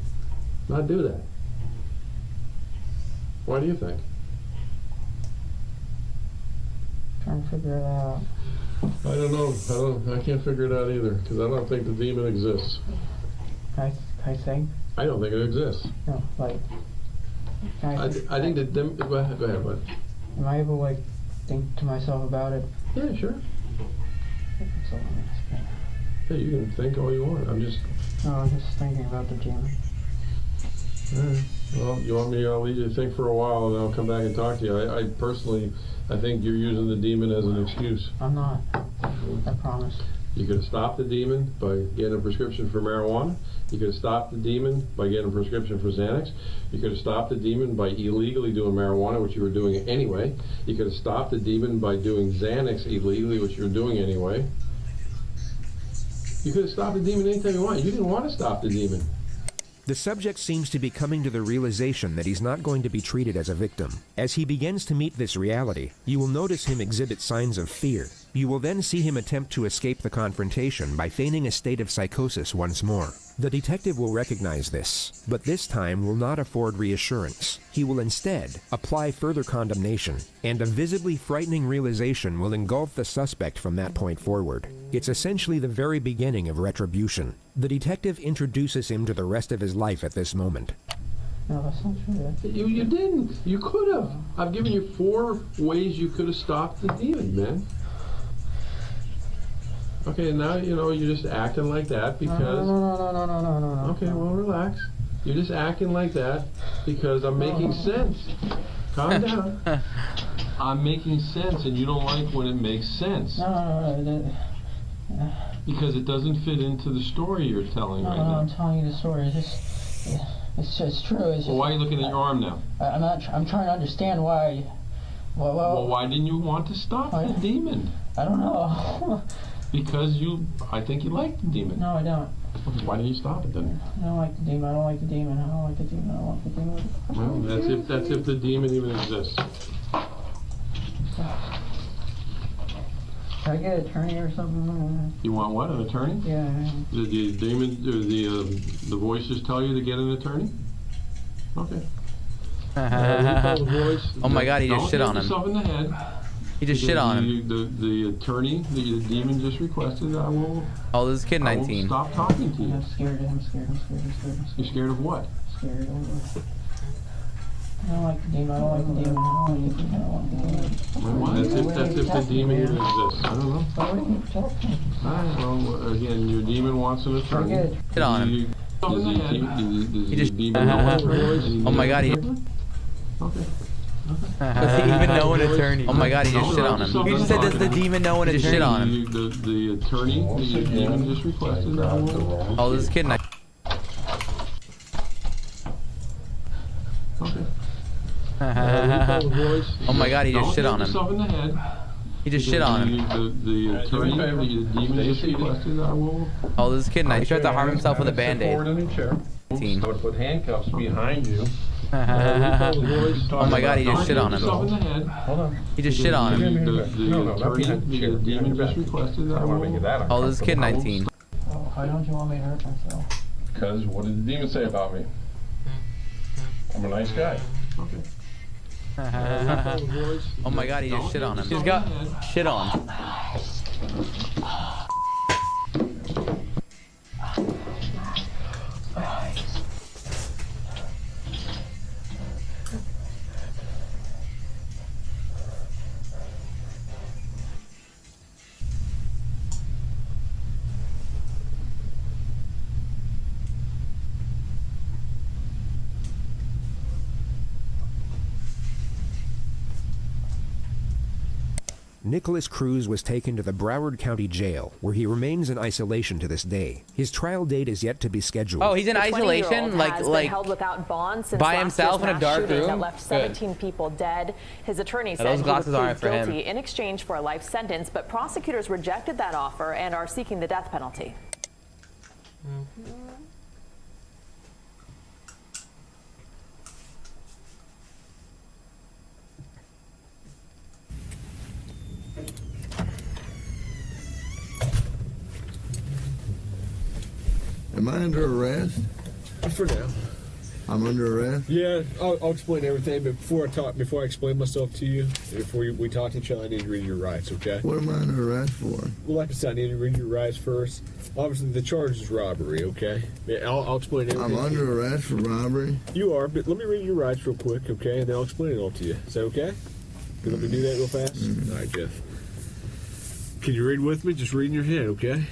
M: not do that? Why do you think?
N: Trying to figure it out.
M: I don't know. I can't figure it out either, because I don't think the demon exists.
N: Can I think?
M: I don't think it exists.
N: No, like.
M: I think that them. Go ahead, bud.
N: Am I able to like think to myself about it?
M: Yeah, sure.
N: That's all I'm asking.
M: Hey, you can think all you want. I'm just
N: thinking about the demon.
M: Alright. Well, you want me? I'll leave you to think for a while, and I'll come back and talk to you. I personally, I think you're using the demon as an excuse.
N: I'm not. I promise.
M: You could have stopped the demon by getting a prescription for marijuana. You could have stopped the demon by getting a prescription for Xanax. You could have stopped the demon by illegally doing marijuana, which you were doing anyway. You could have stopped the demon by doing Xanax illegally, which you were doing anyway. You could have stopped the demon anytime you want. You didn't want to stop the demon.
I: The subject seems to be coming to the realization that he's not going to be treated as a victim. As he begins to meet this reality, you will notice him exhibit signs of fear. You will then see him attempt to escape the confrontation by feigning a state of psychosis once more. The detective will recognize this, but this time will not afford reassurance. He will instead apply further condemnation, and a visibly frightening realization will engulf the suspect from that point forward. It's essentially the very beginning of retribution. The detective introduces him to the rest of his life at this moment.
N: No, that's not true.
M: You didn't. You could have. I've given you 4 ways you could have stopped the demon, man. Okay, now you know you're just acting like that because.
N: No.
M: Okay, well relax. You're just acting like that because I'm making sense. Calm down. I'm making sense, and you don't like when it makes sense.
N: No.
M: Because it doesn't fit into the story you're telling right
N: No,
M: now.
N: I'm telling you the story. It's true. It's just,
M: Well, why are you looking at your arm now?
N: I'm trying to understand why.
M: Well, why didn't you want to stop the demon?
N: I don't know.
M: Because I think you like the demon.
N: No, I don't.
M: Why didn't you stop it then?
N: I don't like the demon. I don't like the demon. I don't like the demon. I don't like the demon.
M: Well, that's if the demon even exists.
N: Can I get an attorney or something?
M: You want what? An attorney?
N: Yeah.
M: Did the demon, the voices tell you to get an attorney? Okay.
L: Oh my god, he just shit on him.
M: Don't hit yourself in the head.
L: He just shit on him.
M: The attorney, the demon just requested I will.
L: Oh, this kid 19.
M: Stop talking to you.
N: I'm scared.
M: You're scared of what?
N: Scared. I don't like the demon. I don't like the demon. I don't like the demon. I don't like the demon.
M: That's if the demon even exists. I don't know.
N: Why would you talk to me?
M: Alright, well, again, your demon wants an attorney.
L: Shit on him.
M: He
L: just.
M: Oh
L: Oh my god, he.
M: Okay.
L: Does he even know an attorney? Oh my god, he just shit on him. You just said, does the demon know an attorney? Just shit on him.
M: The attorney, the demon just requested I will.
L: Oh, this kid 19.
M: Okay.
L: Oh my god, he just shit on him.
M: Don't hit yourself in the head.
L: He just shit on him.
M: The attorney, the demon just requested I will.
L: Oh, this kid 19. He tried to harm himself with a band-aid.
M: Forward on your chair. I would put handcuffs behind you.
L: Oh my god, he just shit on him.
M: Hold on.
L: He just shit on him.
M: The attorney, the demon just requested I will.
L: Oh, this kid 19.
N: Oh, why don't you want me to hurt myself?
M: Because what did the demon say about me? I'm a nice guy. Okay.
L: Oh my god, he just shit on him. He's got shit on.
I: Nicholas Cruz was taken to the Broward County Jail, where he remains in isolation to this day. His trial date is yet to be scheduled.
L: Oh, he's in isolation, like
B: held without bond since
L: by
B: last
L: himself
B: year's
L: in a dark
B: mass shooting
L: room.
B: That left 17 people dead. His attorney said
L: those
B: he
L: glasses
B: would
L: aren't
B: plead
L: for him.
B: guilty in exchange for a life sentence, but prosecutors rejected that offer and are seeking the death penalty.
R: Am I under arrest?
S: For now.
R: I'm under arrest?
S: Yeah, I'll explain everything, but before I explain myself to you, before we talk to each other, I need to read your rights, okay?
R: What am I under arrest for?
S: Well, like I said, I need to read your rights first. Obviously, the charge is robbery, okay? Yeah, I'll explain everything.
R: I'm under arrest for robbery?
S: You are, but let me read your rights real quick, okay? And then I'll explain it all to you. Is that okay? Can you let me do that real fast? All right, Jeff. Can you read with me? Just read in your head, okay?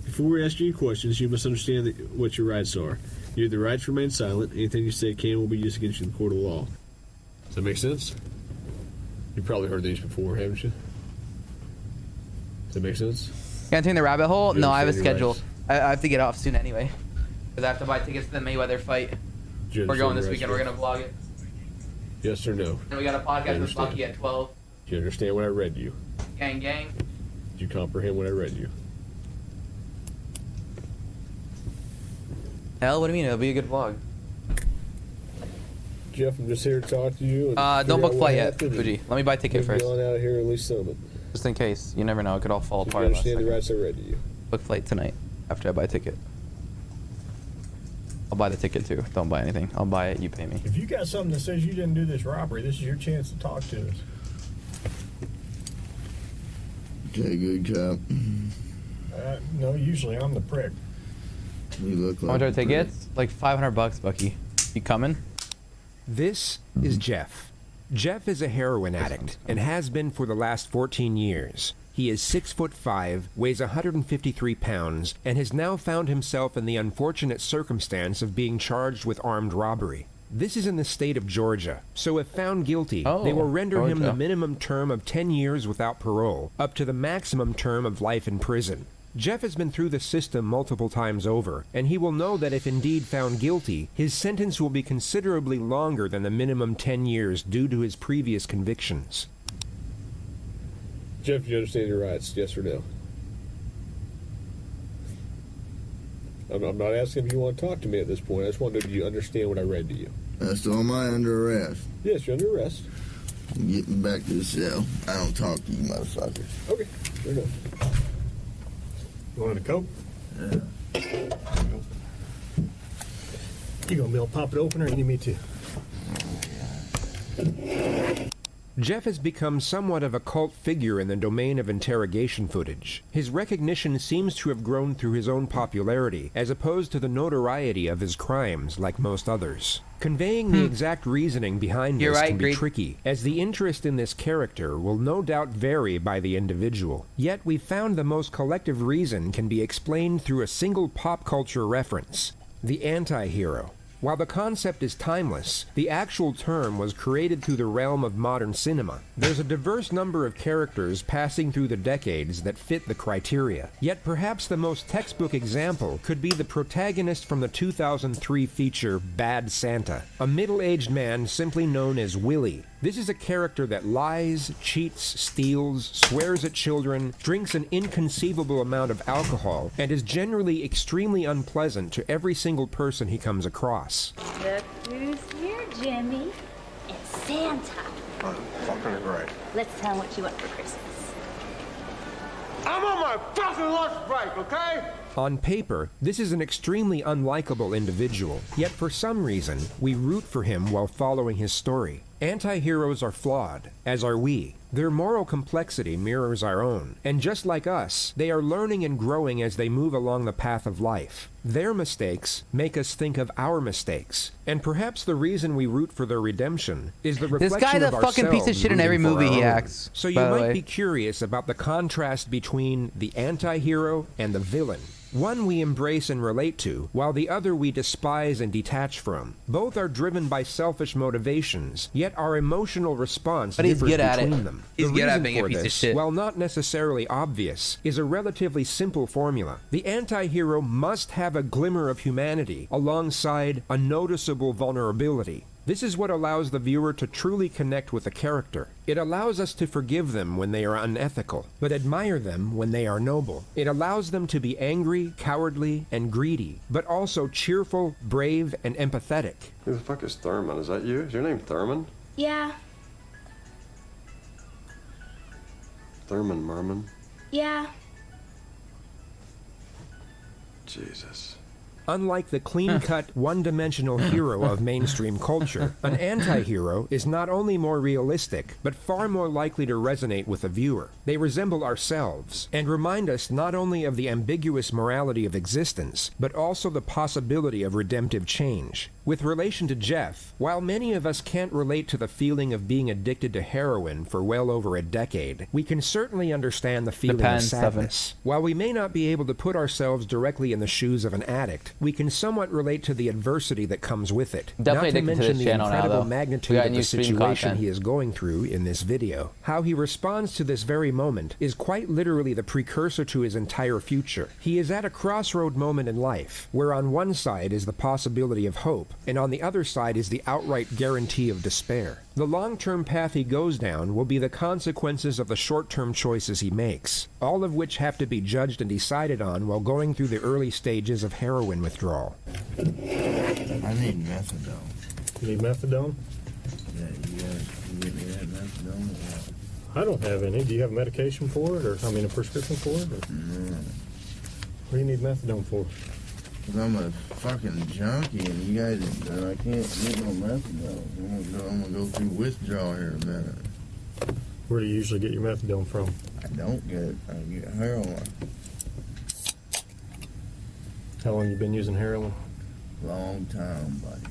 S: Before we ask you any questions, you must understand what your rights are. You have the right to remain silent. Anything you say can and will be used against you in the court of law. Does that make sense? You've probably heard these before, haven't you? Does that make sense?
L: Can I take the rabbit hole?
S: You
L: No, I have a
S: understand your
L: schedule. I have to get off soon anyway. Because I have to buy tickets to the Mayweather fight.
S: Do you
L: We're going this
S: understand
L: weekend.
S: your
L: We're going to vlog it.
S: Yes or no?
L: And we got a podcast with Bucky at 12.
S: Do you understand what I read you?
L: Gang, gang.
S: Did you comprehend what I read you?
L: Hell, what do you mean? It'll be a good vlog.
S: Jeff, I'm just here to talk to you.
L: Don't book flight yet, Fuji. Let me buy a ticket first.
S: On out of here, at least Summit.
L: Just in case. You never know. It could all fall
S: You
L: apart.
S: understand the rights I read to you.
L: Book flight tonight after I buy a ticket. I'll buy the ticket too. Don't buy anything. I'll buy it. You pay me.
S: If you got something that says you didn't do this robbery, this is your chance to talk to us.
R: Okay, good job.
S: No, usually I'm the prick.
R: You look
L: How
R: like
L: much are
R: a
L: the
R: prick.
L: tickets? Like $500, Bucky. You coming?
I: This is Jeff. Jeff is a heroin addict and has been for the last 14 years. He is 6'5", weighs 153 pounds, and has now found himself in the unfortunate circumstance of being charged with armed robbery. This is in the state of Georgia, so if found guilty, they will render him the minimum term of 10 years without parole, up to the maximum term of life in prison. Jeff has been through the system multiple times over, and he will know that if indeed found guilty, his sentence will be considerably longer than the minimum 10 years due to his previous convictions.
S: Jeff, do you understand your rights? Yes or no? I'm not asking if you want to talk to me at this point. I just wanted to know, do you understand what I read to you?
R: So am I under arrest?
S: Yes, you're under arrest.
R: Get me back to the cell. I don't talk to you motherfuckers.
S: Okay, fair enough. You wanted a Coke?
R: Yeah.
S: You gonna Mill pop it open or you need me to?
I: Jeff has become somewhat of a cult figure in the domain of interrogation footage. His recognition seems to have grown through his own popularity, as opposed to the notoriety of his crimes, like most others. Conveying the exact reasoning behind this can be tricky, as the interest in this character will no doubt vary by the individual. Yet we've found the most collective reason can be explained through a single pop culture reference: the anti-hero. While the concept is timeless, the actual term was created through the realm of modern cinema. There's a diverse number of characters passing through the decades that fit the criteria. Yet perhaps the most textbook example could be the protagonist from the 2003 feature Bad Santa, a middle-aged man simply known as Willie. This is a character that lies, cheats, steals, swears at children, drinks an inconceivable amount of alcohol, and is generally extremely unpleasant to every single person he comes across.
T: Look who's here, Jimmy. It's Santa.
J: Oh, fucking great.
T: Let's tell him what you want for Christmas.
J: I'm on my fucking lunch break, okay?
I: On paper, this is an extremely unlikable individual, yet for some reason, we root for him while following his story. Anti-heroes are flawed, as are we. Their moral complexity mirrors our own, and just like us, they are learning and growing as they move along the path of life. Their mistakes make us think of our mistakes, and perhaps the reason we root for their redemption is the reflection
L: This guy's a
I: of
L: fucking piece of
I: ourselves
L: shit in every
I: rooting for
L: movie
I: our
L: he
I: own.
L: acts,
I: So you
L: by the
I: might
L: way.
I: be curious about the contrast between the anti-hero and the villain. One we embrace and relate to, while the other we despise and detach from. Both are driven by selfish motivations, yet our emotional response
L: But he's
I: differs
L: good at
I: between
L: it.
I: them.
L: He's
I: The
L: good at
I: reason
L: being a
I: for
L: piece of
I: this,
L: shit.
I: while not necessarily obvious, is a relatively simple formula. The anti-hero must have a glimmer of humanity alongside a noticeable vulnerability. This is what allows the viewer to truly connect with a character. It allows us to forgive them when they are unethical, but admire them when they are noble. It allows them to be angry, cowardly, and greedy, but also cheerful, brave, and empathetic.
U: Who the fuck is Thurman? Is that you? Is your name Thurman?
T: Yeah,
U: Thurman Merman?
T: yeah.
U: Jesus.
I: Unlike the clean-cut, one-dimensional hero of mainstream culture, an anti-hero is not only more realistic, but far more likely to resonate with the viewer. They resemble ourselves, and remind us not only of the ambiguous morality of existence, but also the possibility of redemptive change. With relation to Jeff, while many of us can't relate to the feeling of being addicted to heroin for well over a decade, we can certainly understand the feeling of
L: Depends,
I: sadness. While we may not be able to put ourselves directly in the shoes of an addict, we can somewhat relate to the adversity that comes with it.
L: Definitely
I: not to
L: addicted to
I: mention
L: this
I: the
L: channel now,
I: incredible
L: though. We
I: magnitude
L: got
I: of
L: new
I: the
L: stream
I: situation
L: content.
I: he is going through in this video. How he responds to this very moment is quite literally the precursor to his entire future. He is at a crossroad moment in life, where on one side is the possibility of hope, and on the other side is the outright guarantee of despair. The long-term path he goes down will be the consequences of the short-term choices he makes, all of which have to be judged and decided on while going through the early stages of heroin withdrawal.
R: I need methadone.
S: You need methadone?
R: Yeah, you guys can get me that methadone. or what?
S: I don't have any. Do you have medication for it, or I mean, a prescription for it? Or?
R: No.
S: What do you need methadone for?
R: Cause I'm a fucking junkie, and you guys, I can't get no methadone. I'm gonna go through withdrawal here in a minute.
S: Where do you usually get your methadone from?
R: I don't get it. I get heroin.
S: How long you been using heroin?
R: Long time, buddy.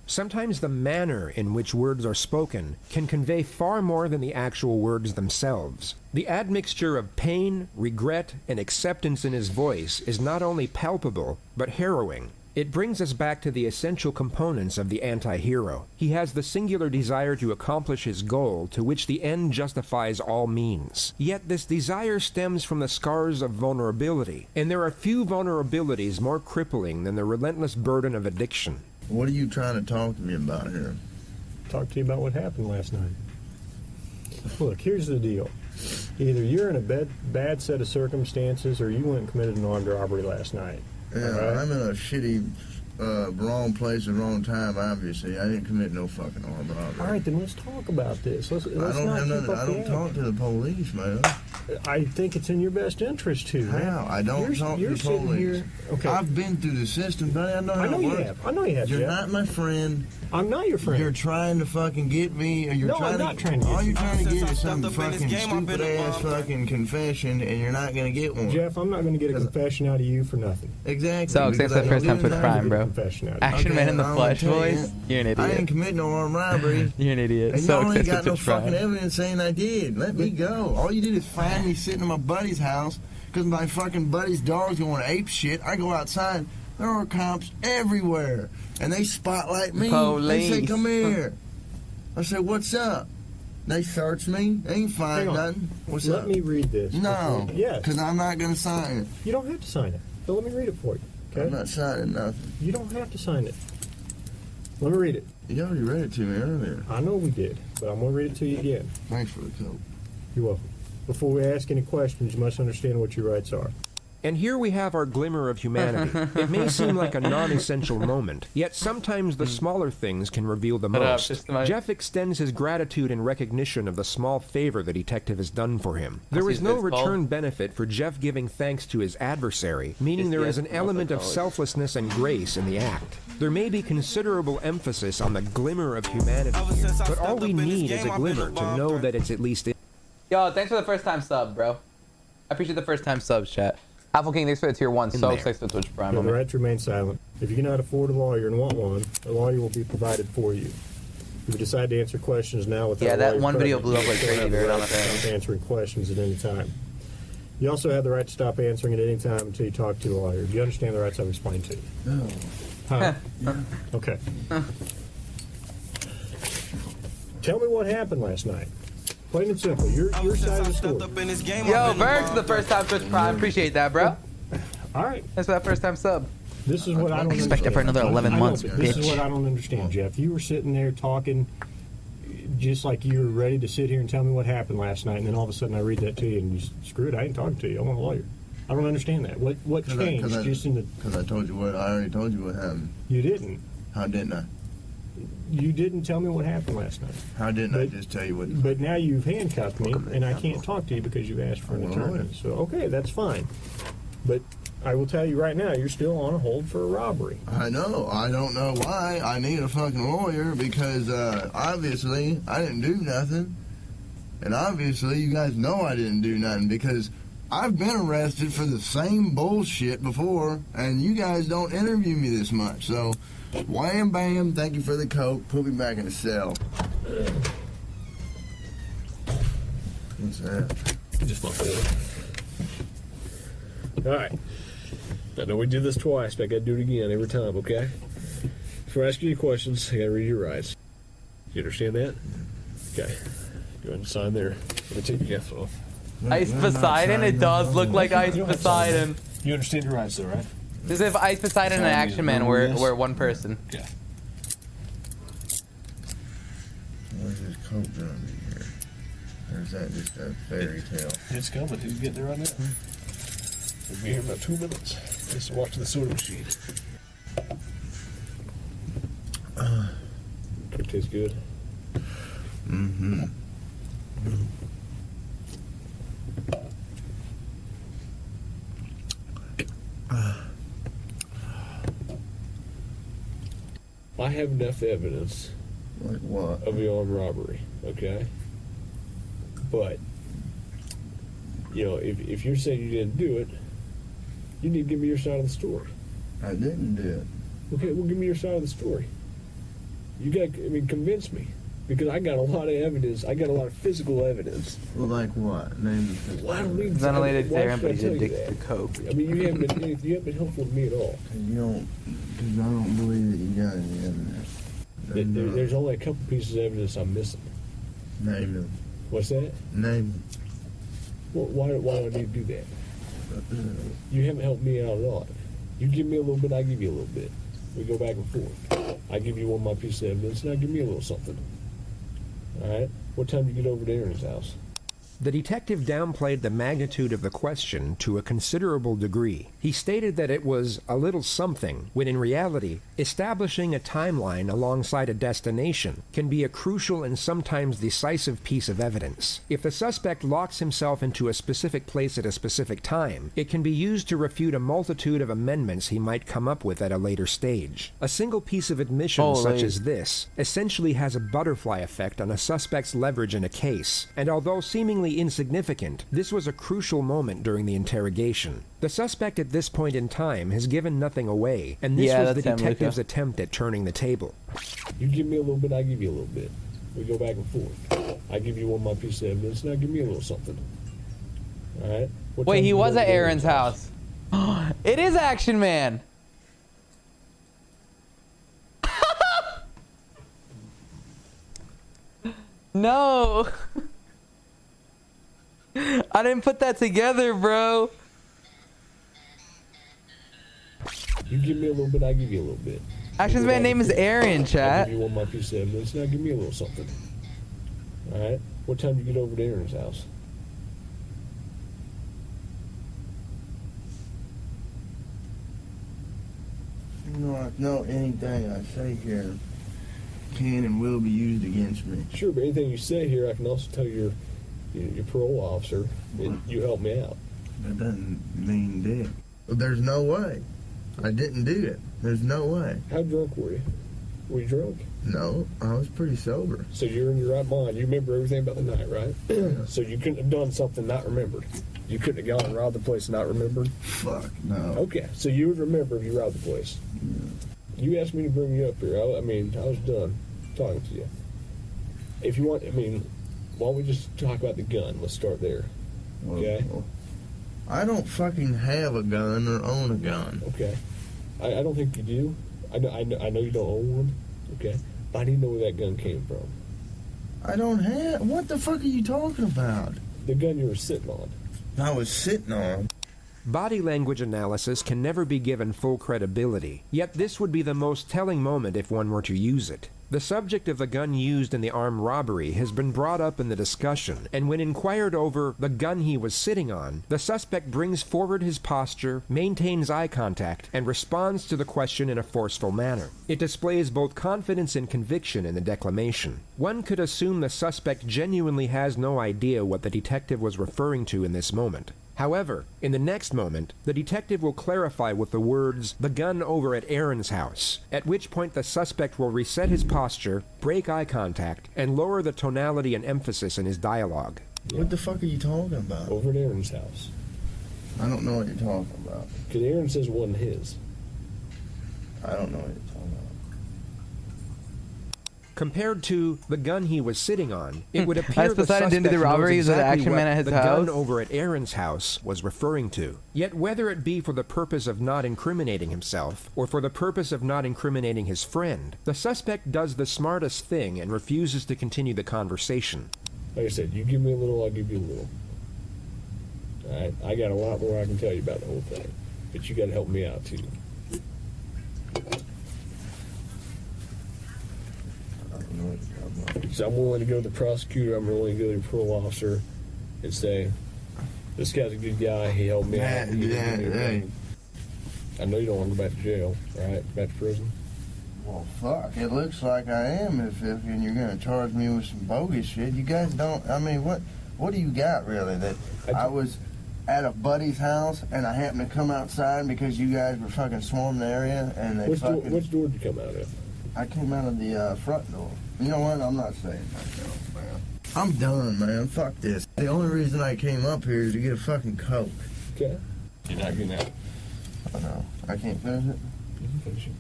I: Sometimes the manner in which words are spoken can convey far more than the actual words themselves. The admixture of pain, regret, and acceptance in his voice is not only palpable, but harrowing. It brings us back to the essential components of the anti-hero. He has the singular desire to accomplish his goal, to which the end justifies all means. Yet this desire stems from the scars of vulnerability, and there are few vulnerabilities more crippling than the relentless burden of addiction.
R: What are you trying to talk to me about here?
S: Talk to you about what happened last night. Look, here's the deal. Either you're in a bad set of circumstances, or you went and committed an armed robbery last night.
R: Yeah,
S: right?
R: I'm in a shitty, wrong place at the wrong time, obviously. I didn't commit no fucking armed robbery.
S: All right, then let's talk about this. Let's
R: I don't
S: not
R: have
S: keep
R: nothing.
S: up
R: I
S: the
R: don't
S: act.
R: talk to the police, man.
S: I think it's in your best interest to.
R: How?
S: Man.
R: I don't talk to
S: you're
R: the
S: sitting
R: police.
S: Here, okay.
R: I've been through the system, buddy. I know how it
S: you
R: works.
S: have. I know you have.
R: You're
S: Jeff.
R: not my friend.
S: I'm not your friend.
R: You're trying to fucking get me, or you're
S: No,
R: trying
S: I'm
R: to.
S: not trying to get
R: all
S: you.
R: you're trying to
O: Since
R: get
O: I
R: is some
O: stepped up in this
R: fucking
O: game, I've been
R: stupid
O: a
R: ass
O: bomb.
R: fucking confession, and you're not gonna get one.
S: Jeff, I'm not going to get a confession out of you for nothing.
R: Exactly.
L: So, thanks for the first time Twitch Prime, bro.
S: Confession out of you.
L: Action Man in the
R: I'm
L: flesh
R: gonna tell
L: voice. You're an
R: I
L: idiot.
R: didn't commit no armed robbery.
L: You're an idiot.
R: And
L: So
R: y'all ain't
L: excited
R: got
L: for
R: no
L: Twitch
R: fucking
L: Prime.
R: evidence saying I did. Let me go. All you did is find me sitting in my buddy's house because my fucking buddy's dog's going ape shit. I go outside. There are cops everywhere. And they spotlight me. They say,
L: Police.
R: come here. I said, what's up? They search me. They ain't find
S: Hang on.
R: nothing. What's
S: Let
R: up?
S: me read this.
R: No.
S: Yes.
R: Because I'm not going to sign it.
S: You don't have to sign it. But let me read it for you. Okay?
R: I'm not signing nothing.
S: You don't have to sign it. Let me read it.
R: You already read it to me earlier.
S: I know we did, but I'm going to read it to you again.
R: Thanks for the coat.
S: You're welcome. Before we ask any questions, you must understand what your rights are.
I: And here we have our glimmer of humanity. It may seem like a non-essential moment, yet sometimes the smaller things can reveal the
L: Shut up,
I: most.
L: System.
I: Jeff extends his gratitude in recognition of the small favor the detective has done for him. There
L: What's
I: is
L: his
I: no
L: bits called?
I: return benefit for Jeff giving thanks to his adversary, meaning there is an element of selflessness and grace in the act. There may be considerable emphasis on the glimmer of humanity here, but all we need is a glimmer to know that it's at least in.
L: Yo, thanks for the first time sub, bro. I appreciate the first time subs, chat. Apple King, thanks for the tier 1. So
I: there.
L: excited for Twitch Prime.
S: You have the
L: homie.
S: right to remain silent. If you cannot afford a lawyer and want one, a lawyer will be provided for you. If you decide to answer questions now without
L: Yeah,
S: a
L: that
S: lawyer
L: one video
S: present,
L: blew up
S: you
L: like
S: still
L: crazy,
S: have the
L: dude,
S: right
L: on the
S: to
L: thing.
S: stop answering questions at any time. You also have the right to stop answering at any time until you talk to a lawyer. Do you understand the rights I've explained to you?
R: No.
S: Huh? Okay. Tell me what happened last night. Plain and simple. Your side of the story.
L: Yo, Bird for the first time Twitch Prime. Appreciate that, bro.
S: All right.
L: Thanks for that first time sub.
S: This is what I don't
L: Expect it for
S: understand.
L: another 11
S: I know,
L: months,
S: but This is
L: bitch.
S: what I don't understand, Jeff. You were sitting there talking just like you were ready to sit here and tell me what happened last night, and then all of a sudden I read that to you, and you screw it, I ain't talking to you. I want a lawyer. I don't understand that. What changed just in the...
R: Because I told you what, I already told you what happened.
S: You didn't.
R: How didn't I?
S: You didn't tell me what happened last night.
R: How didn't I just tell you what?
S: But now you've handcuffed me, and I can't talk to you because you've asked for an attorney. So, okay, that's fine. But I will tell you right now, you're still on a hold for a robbery.
R: I know. I don't know why. I need a fucking lawyer because obviously I didn't do nothing. And obviously you guys know I didn't do nothing because I've been arrested for the same bullshit before, and you guys don't interview me this much. So, wham bam, thank you for the coat. Put me back in the cell. What's that?
S: Just my phone. All right. I know we did this twice, but I got to do it again every time, okay? Before I ask you any questions, I got to read your rights. You understand that? Okay. Go ahead and sign there. Let me take your jacket off.
L: Ice Poseidon? It does look like Ice Poseidon.
S: You understand your rights, though, right?
L: As if Ice Poseidon and Action Man were one person.
S: Yeah.
R: Where's this coat gonna be here? Or is that just a fairy tale?
S: It's coming. He's getting there right now. We'll be here in about 2 minutes. Just watching the soda machine. It tastes good.
R: Mm-hmm.
S: I have enough evidence
R: Like what?
S: of the armed robbery, okay? But, you know, if you're saying you didn't do it, you need to give me your side of the story.
R: I didn't do it.
S: Okay, well, give me your side of the story. You got, I mean, convince me. Because I got a lot of evidence. I got a lot of physical evidence.
R: Well, like what? Name the physical.
S: Well, I don't need
L: Ventilated
S: why
L: there,
S: should
L: but
S: I
L: he's
S: tell you
L: addicted
S: that?
L: to coke.
S: I mean, you haven't been helpful to me at all.
R: You don't, because I don't believe that you got any evidence.
S: There's only a couple pieces of evidence I'm missing.
R: Name them.
S: What's that?
R: Name them.
S: Well, why do I need to do that? You haven't helped me out at all. You give me a little bit, I give you a little bit. We go back and forth. I give you one of my pieces of evidence, and I give me a little something. All right? What time do you get over to Aaron's house?
I: The detective downplayed the magnitude of the question to a considerable degree. He stated that it was a little something, when in reality, establishing a timeline alongside a destination can be a crucial and sometimes decisive piece of evidence. If the suspect locks himself into a specific place at a specific time, it can be used to refute a multitude of amendments he might come up with at a later stage. A single piece of admission such as this essentially has a butterfly effect on a suspect's leverage in a case, and although seemingly insignificant, this was a crucial moment during the interrogation. The suspect at this point in time has given nothing away, and this was the detective's attempt at turning the table.
S: You give me a little bit, I give you a little bit. We go back and forth. I give you one of my pieces of evidence, and I give me a little something. All right?
L: Wait, he was at Aaron's house. It is Action Man. No. I didn't put that together, bro.
S: You give me a little bit, I give you a little bit.
L: Action's man name is Aaron, chat.
S: I give you one of my pieces of evidence, now give me a little something. Alright? What time do you get over to Aaron's house?
R: You know anything I say here can and will be used against me.
S: Sure, but anything you say here, I can also tell your parole officer that you helped me out.
R: That doesn't mean dick. Well, there's no way. I didn't do it. There's no way.
S: How drunk were you? Were you drunk?
R: No, I was pretty sober.
S: So you're in your right mind. You remember everything about the night, right?
R: Yeah.
S: So you couldn't have done something not remembered. You couldn't have gone and robbed the place not remembered?
R: Fuck, no.
S: Okay, so you would remember if you robbed the place.
R: Yeah.
S: You asked me to bring you up here. I was done talking to you. If you want, why don't we just talk about the gun? Let's start there. Okay?
R: Well, I don't fucking have a gun or own a gun.
S: Okay. I don't think you do. I know you don't own one. Okay. But I need to know where that gun came from.
R: I don't have. What the fuck are you talking about?
S: The gun you were sitting on.
R: I was sitting on.
I: Body language analysis can never be given full credibility, yet this would be the most telling moment if one were to use it. The subject of the gun used in the armed robbery has been brought up in the discussion, and when inquired over the gun he was sitting on, the suspect brings forward his posture, maintains eye contact, and responds to the question in a forceful manner. It displays both confidence and conviction in the declamation. One could assume the suspect genuinely has no idea what the detective was referring to in this moment. However, in the next moment, the detective will clarify with the words, "the gun over at Aaron's house," at which point the suspect will reset his posture, break eye contact, and lower the tonality and emphasis in his dialogue.
R: What the fuck are you talking about?
S: Over at Aaron's house.
R: I don't know what you're talking about.
S: Because Aaron says it wasn't his.
R: I don't know what you're talking about.
I: Compared to the gun he was sitting on, it would appear the
L: Poseidon
I: suspect
L: didn't do the robbery,
I: knows
L: he was at
I: exactly
L: Action
I: what
L: Man at his
I: the
L: house.
I: gun over at Aaron's house was referring to. Yet whether it be for the purpose of not incriminating himself, or for the purpose of not incriminating his friend, the suspect does the smartest thing and refuses to continue the conversation.
S: Like I said, you give me a little, I'll give you a little. Alright, I got a lot more I can tell you about the whole thing. But you gotta help me out too. So I'm willing to go to the prosecutor, I'm willing to go to the parole officer and say, This guy's a good guy. He helped me out. He gave me everything. I know you don't want to go back to jail, right? Back to prison.
R: Well, fuck. It looks like I am if and you're gonna charge me with some bogus shit. You guys don't. I mean, what do you got really? That I was at a buddy's house and I happened to come outside because you guys were fucking swarming the area and they
S: Which door did you come out of?
R: I came out of the front door. You know what? I'm not saying myself, man. I'm done, man. Fuck this. The only reason I came up here is to get a fucking Coke.
S: Okay. You're not getting out.
R: Oh, no. I can't finish it?
S: You can finish it.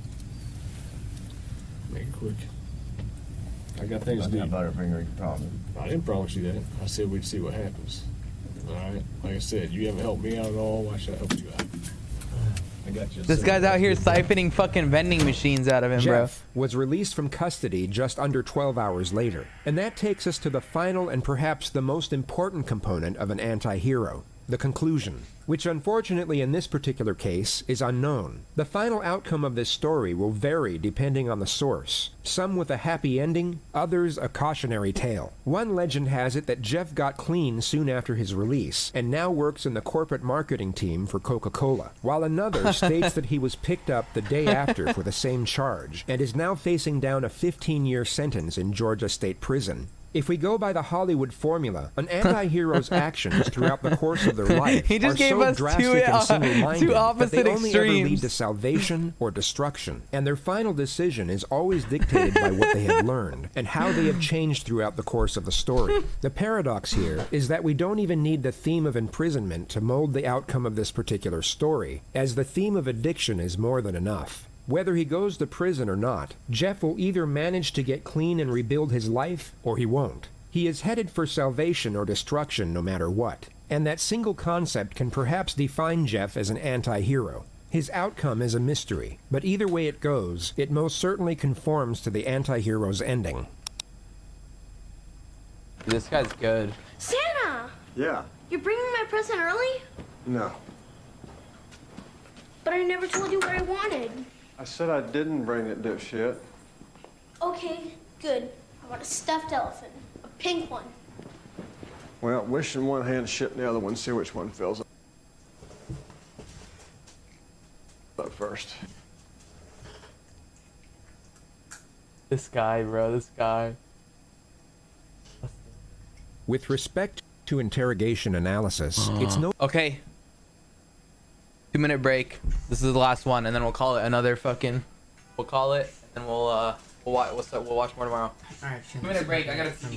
S: Make it quick. I got things to do.
R: Butterfinger, you promised.
S: I didn't promise you that. I said we'd see what happens. Alright? Like I said, you haven't helped me out at all. Why should I help you out? I got you.
L: This guy's out here siphoning fucking vending machines out of him,
I: Jeff was released from custody just under 12 hours later. And that takes us to the final and perhaps the most important component of an anti-hero, the conclusion, which unfortunately in this particular case is unknown. The final outcome of this story will vary depending on the source, some with a happy ending, others a cautionary tale. One legend has it that Jeff got clean soon after his release and now works in the corporate marketing team for Coca-Cola, while another states that he was picked up the day after for the same charge and is now facing down a 15-year sentence in Georgia State Prison. If we go by the Hollywood formula, an anti-hero's actions throughout the course of their life
L: He just
I: are
L: gave
I: so
L: us
I: drastic
L: two
I: and single-minded that
L: opposite
I: they only ever lead
L: extremes.
I: to salvation or destruction, and their final decision is always dictated by what they have learned and how they have changed throughout the course of the story. The paradox here is that we don't even need the theme of imprisonment to mold the outcome of this particular story, as the theme of addiction is more than enough. Whether he goes to prison or not, Jeff will either manage to get clean and rebuild his life, or he won't. He is headed for salvation or destruction no matter what, and that single concept can perhaps define Jeff as an anti-hero. His outcome is a mystery, but either way it goes, it most certainly conforms to the anti-hero's ending.
L: This guy's good.
D: Santa!
U: Yeah.
D: You're bringing my present early?
U: No.
D: But I never told you what I wanted.
U: I said I didn't bring it, dipshit.
D: Okay, good. I want a stuffed elephant. A pink one.
U: Well, wish in one hand, shit in the other one, see which one fills up first.
L: This guy, bro, this guy.
I: With respect to interrogation analysis, it's no...
L: Okay. 2-minute break. This is the last one, and then we'll call it another fucking... We'll call it, and we'll watch more tomorrow.
C: Alright,
L: 2-minute break, I gotta...